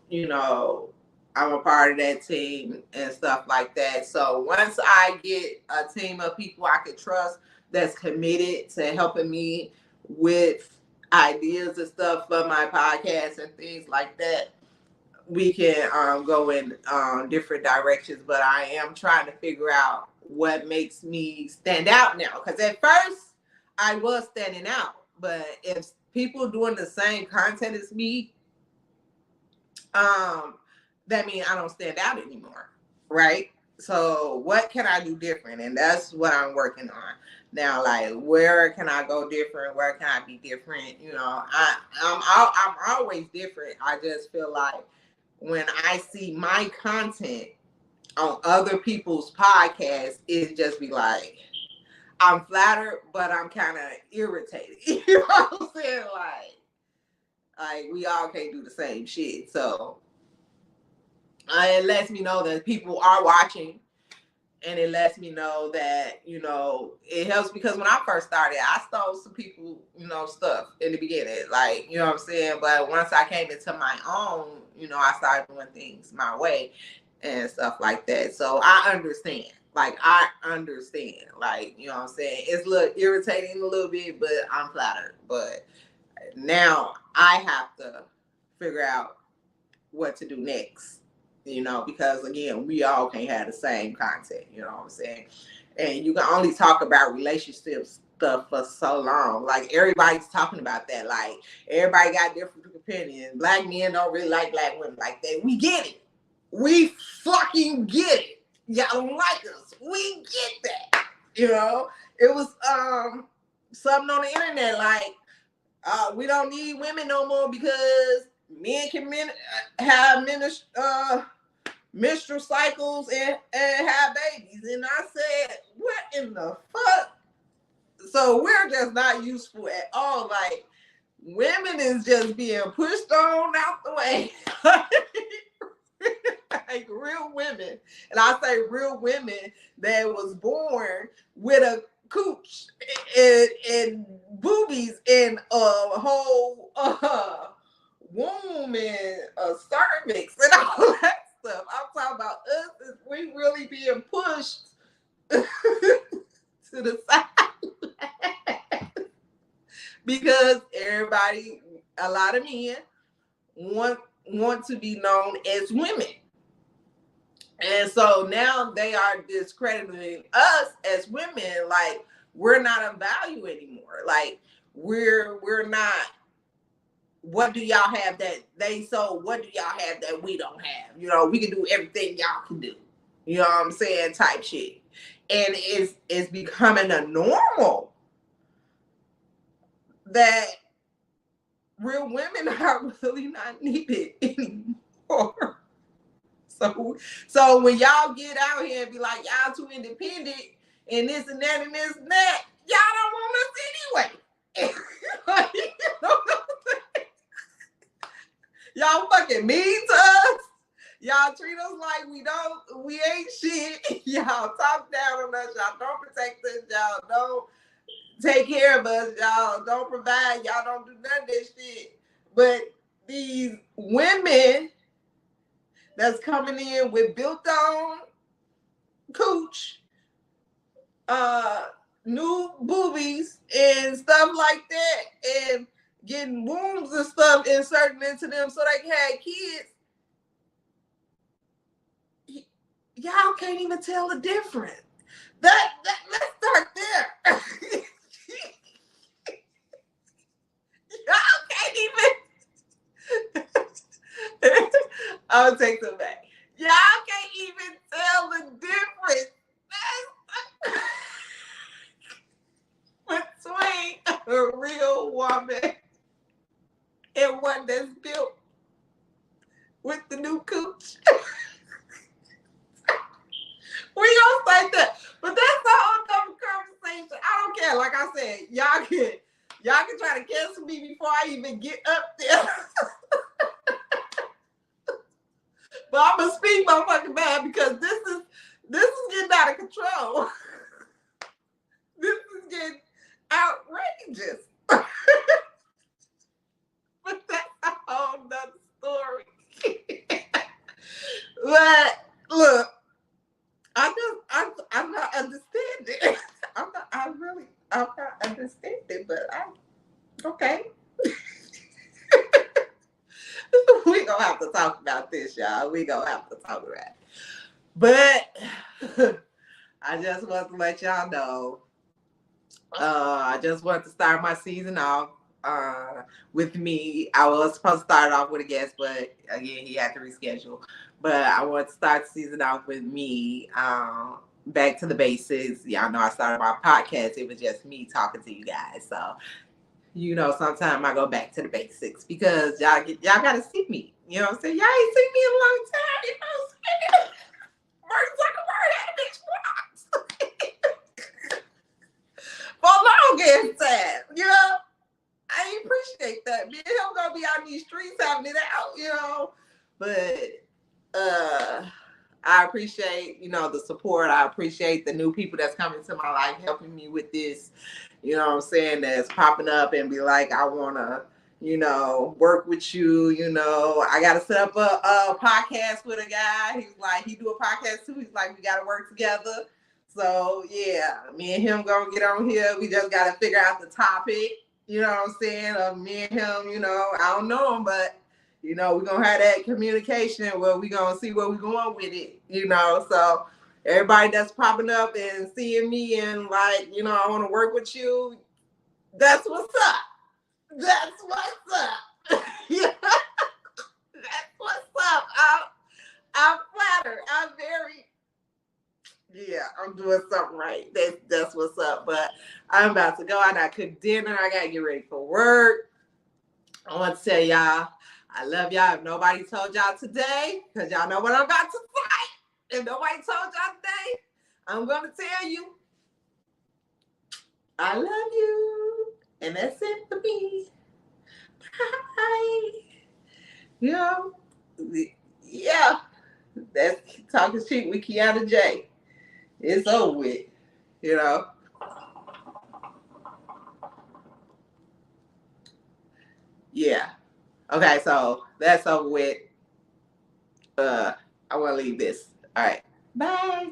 I'm a part of that team and stuff like that. So once I get a team of people I could trust that's committed to helping me with ideas and stuff for my podcast and things like that, we can go in different directions. But I am trying to figure out what makes me stand out now. Because at first I was standing out, but if people doing the same content as me, that means I don't stand out anymore, right? So what can I do different? And that's what I'm working on now. Like, where can I go different? Where can I be different? I'm always different. I just feel like when I see my content on other people's podcasts, it just be like, I'm flattered, but I'm kind of irritated. You know what I'm saying? Like we all can't do the same shit. So It lets me know that people are watching, and it lets me know that, you know, it helps, because when I first started, I stole some people, you know, stuff in the beginning, like, you know what I'm saying? But once I came into my own, you know, I started doing things my way and stuff like that. So I understand. Like, I understand. Like, you know what I'm saying? It's a little irritating a little bit, but I'm flattered. But now I have to figure out what to do next, you know, because again, we all can't have the same content, you know what I'm saying? And you can only talk about relationship stuff for so long. Like, everybody's talking about that. Like, everybody got different opinions. Black men don't really like black women like that. We get it. We fucking get it. Y'all don't like us. We get that. You know, it was something on the internet like, we don't need women no more because men can have menstrual cycles and have babies. And I said, what in the fuck? So we're just not useful at all. Like, women is just being pushed on out the way. Like, real women. And I say real women that was born with a cooch and boobies and a whole womb and a cervix and all that stuff. I'm talking about us. We really being pushed to the side because everybody, a lot of men want to be known as women. And so now they are discrediting us as women, like we're not of value anymore. Like we're not. What do y'all have that they sold? What do y'all have that we don't have? You know, we can do everything y'all can do. You know what I'm saying? Type shit. And it's becoming a normal that real women are really not needed anymore. So when y'all get out here and be like, y'all too independent and this and that and this and that, y'all don't want us anyway. Y'all fucking mean to us. Y'all treat us like we ain't shit. Y'all talk down on us. Y'all don't protect us. Y'all don't take care of us. Y'all don't provide. Y'all don't do none of this shit. But these women that's coming in with built on cooch, new boobies and stuff like that, and getting wombs and stuff inserted into them so they can have kids. Y'all can't even tell the difference. That let's start there. Y'all can't even. I'll take them back. Y'all can't even tell the difference between a real woman and one that's built with the new cooch. We gonna say that, but that's a whole other conversation. I don't care. Like I said, y'all can try to cancel me before I even get up there. But I'm gonna speak my fucking mind because this is getting out of control. This is getting outrageous. But that's a whole nother story. But look, I'm not understanding. I'm not understanding, but okay. We gonna have to talk about this, y'all. We gonna have to talk about it. But I just want to let y'all know. I just want to start my season off with me. I was supposed to start off with a guest, but again, he had to reschedule. But I want to start the season off with me. Back to the basics. Y'all know I started my podcast. It was just me talking to you guys. So, you know, sometimes I go back to the basics because y'all gotta see me. You know what I'm saying? Y'all ain't seen me in a long time. You know what I'm saying? Mark Zuckerberg had a bitch blocks. For a long ass time, you know? I appreciate that. Me and him gonna be out in these streets having it out, you know? But I appreciate, the support. I appreciate the new people that's coming to my life, helping me with this, what I'm saying, that's popping up and be like, I want to, work with you. I got to set up a podcast with a guy. He's like, he do a podcast too. He's like, we got to work together. So yeah, me and him gonna get on here. We just got to figure out the topic, you know what I'm saying, of me and him. I don't know him, but we're gonna have that communication where we're gonna see where we're going with it, So everybody that's popping up and seeing me and like, I want to work with you, that's what's up. That's what's up. Yeah, that's what's up. I'm flattered. I'm very, yeah, I'm doing something right. That's what's up. But I'm about to go. I gotta cook dinner. I gotta get ready for work. I want to tell y'all, I love y'all. If nobody told y'all today, because y'all know what I'm about to say. If nobody told y'all today, I'm going to tell you, I love you. And that's it for me. Bye. Yeah. That's Talking Cheap with Kianna J. It's over with, Yeah. Okay, so that's over with. I want to leave this. All right. Bye.